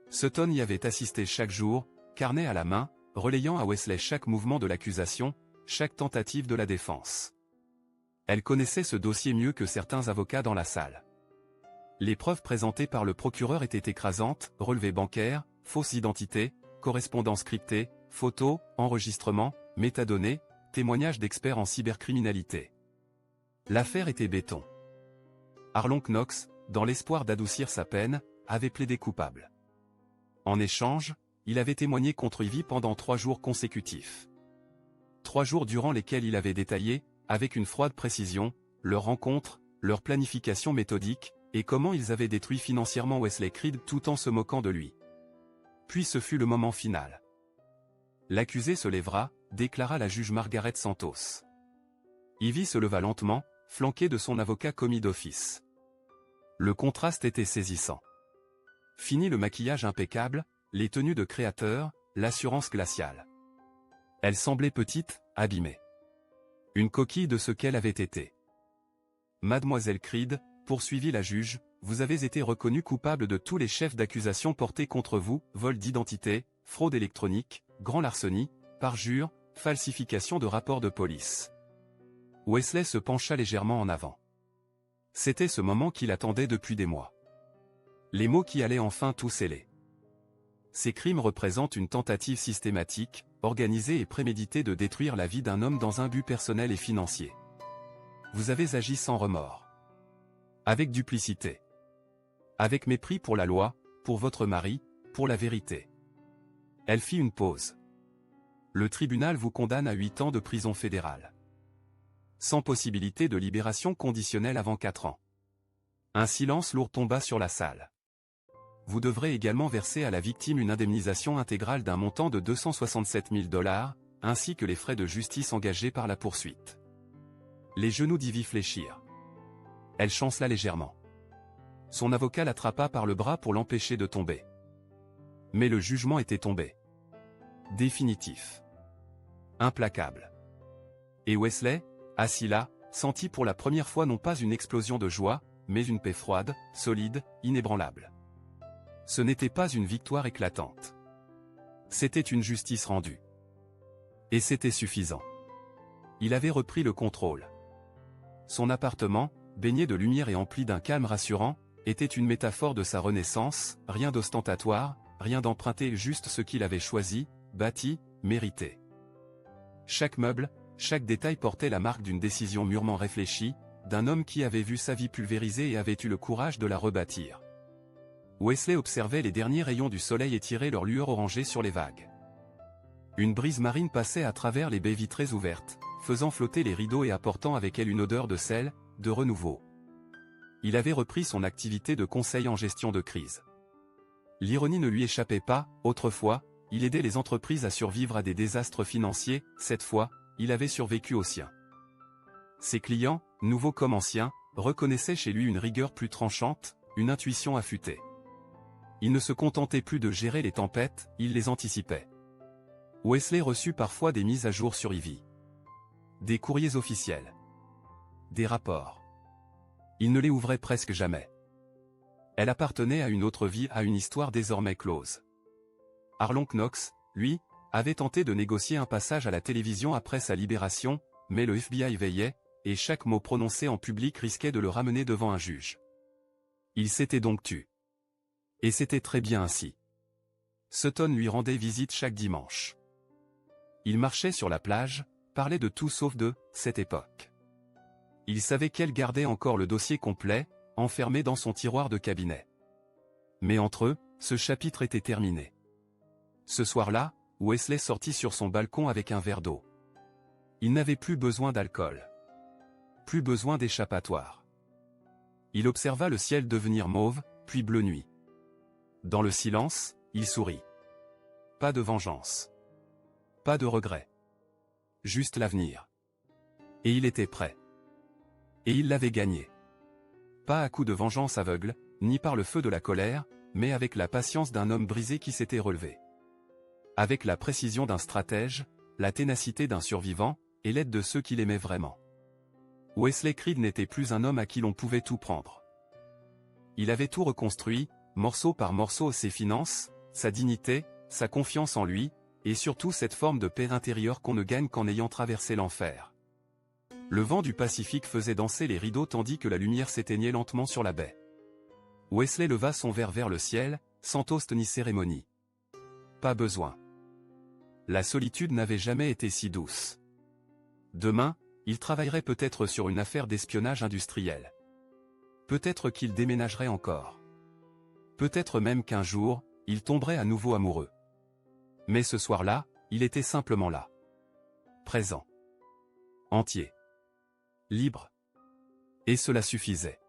[SPEAKER 2] Sutton y avait assisté chaque jour, carnet à la main, relayant à Wesley chaque mouvement de l'accusation, chaque tentative de la défense. Elle connaissait ce dossier mieux que certains avocats dans la salle. Les preuves présentées par le procureur étaient écrasantes, relevés bancaires, fausses identités, correspondances cryptées, photos, enregistrements, métadonnées, témoignages d'experts en cybercriminalité. L'affaire était béton. Arlon Knox, dans l'espoir d'adoucir sa peine, avait plaidé coupable. En échange, il avait témoigné contre Ivy pendant 3 jours consécutifs. 3 jours durant lesquels il avait détaillé, avec une froide précision, leur rencontre, leur planification méthodique, et comment ils avaient détruit financièrement Wesley Creed tout en se moquant de lui. Puis ce fut le moment final. L'accusé se lèvera, déclara la juge Margaret Santos. Ivy se leva lentement, flanqué de son avocat commis d'office. Le contraste était saisissant. Fini le maquillage impeccable, les tenues de créateur, l'assurance glaciale. Elle semblait petite, abîmée. Une coquille de ce qu'elle avait été. Mademoiselle Creed, poursuivit la juge, vous avez été reconnue coupable de tous les chefs d'accusation portés contre vous, vol d'identité, fraude électronique, grand larcenie, parjure, falsification de rapports de police. Wesley se pencha légèrement en avant. C'était ce moment qu'il attendait depuis des mois. Les mots qui allaient enfin tout sceller. Ces crimes représentent une tentative systématique, organisée et préméditée de détruire la vie d'un homme dans un but personnel et financier. Vous avez agi sans remords. Avec duplicité. Avec mépris pour la loi, pour votre mari, pour la vérité. Elle fit une pause. Le tribunal vous condamne à 8 ans de prison fédérale. Sans possibilité de libération conditionnelle avant 4 ans. Un silence lourd tomba sur la salle. Vous devrez également verser à la victime une indemnisation intégrale d'un montant de 267 000 $, ainsi que les frais de justice engagés par la poursuite. Les genoux d'Ivy fléchirent. Elle chancela légèrement. Son avocat l'attrapa par le bras pour l'empêcher de tomber. Mais le jugement était tombé. Définitif. Implacable. Et Wesley, assis là, sentit pour la première fois non pas une explosion de joie, mais une paix froide, solide, inébranlable. Ce n'était pas une victoire éclatante. C'était une justice rendue. Et c'était suffisant. Il avait repris le contrôle. Son appartement, baigné de lumière et empli d'un calme rassurant, était une métaphore de sa renaissance, rien d'ostentatoire, rien d'emprunté, juste ce qu'il avait choisi, bâti, mérité. Chaque meuble, chaque détail portait la marque d'une décision mûrement réfléchie, d'un homme qui avait vu sa vie pulvérisée et avait eu le courage de la rebâtir. Wesley observait les derniers rayons du soleil étirer leur lueur orangée sur les vagues. Une brise marine passait à travers les baies vitrées ouvertes, faisant flotter les rideaux et apportant avec elle une odeur de sel, de renouveau. Il avait repris son activité de conseil en gestion de crise. L'ironie ne lui échappait pas, autrefois, il aidait les entreprises à survivre à des désastres financiers, cette fois, il avait survécu aux siens. Ses clients, nouveaux comme anciens, reconnaissaient chez lui une rigueur plus tranchante, une intuition affûtée. Il ne se contentait plus de gérer les tempêtes, il les anticipait. Wesley reçut parfois des mises à jour sur Ivy. Des courriers officiels. Des rapports. Il ne les ouvrait presque jamais. Elle appartenait à une autre vie, à une histoire désormais close. Arlon Knox, lui, avait tenté de négocier un passage à la télévision après sa libération, mais le FBI veillait, et chaque mot prononcé en public risquait de le ramener devant un juge. Il s'était donc tu. Et c'était très bien ainsi. Sutton lui rendait visite chaque dimanche. Il marchait sur la plage, parlait de tout sauf de cette époque. Il savait qu'elle gardait encore le dossier complet, enfermé dans son tiroir de cabinet. Mais entre eux, ce chapitre était terminé. Ce soir-là, Wesley sortit sur son balcon avec un verre d'eau. Il n'avait plus besoin d'alcool. Plus besoin d'échappatoire. Il observa le ciel devenir mauve, puis bleu nuit. Dans le silence, il sourit. Pas de vengeance. Pas de regret. Juste l'avenir. Et il était prêt. Et il l'avait gagné. Pas à coup de vengeance aveugle, ni par le feu de la colère, mais avec la patience d'un homme brisé qui s'était relevé. Avec la précision d'un stratège, la ténacité d'un survivant, et l'aide de ceux qui l'aimaient vraiment. Wesley Creed n'était plus un homme à qui l'on pouvait tout prendre. Il avait tout reconstruit, morceau par morceau, ses finances, sa dignité, sa confiance en lui, et surtout cette forme de paix intérieure qu'on ne gagne qu'en ayant traversé l'enfer. Le vent du Pacifique faisait danser les rideaux tandis que la lumière s'éteignait lentement sur la baie. Wesley leva son verre vers le ciel, sans toast ni cérémonie. Pas besoin. La solitude n'avait jamais été si douce. Demain, il travaillerait peut-être sur une affaire d'espionnage industriel. Peut-être qu'il déménagerait encore. Peut-être même qu'un jour, il tomberait à nouveau amoureux. Mais ce soir-là, il était simplement là. Présent. Entier. Libre. Et cela suffisait.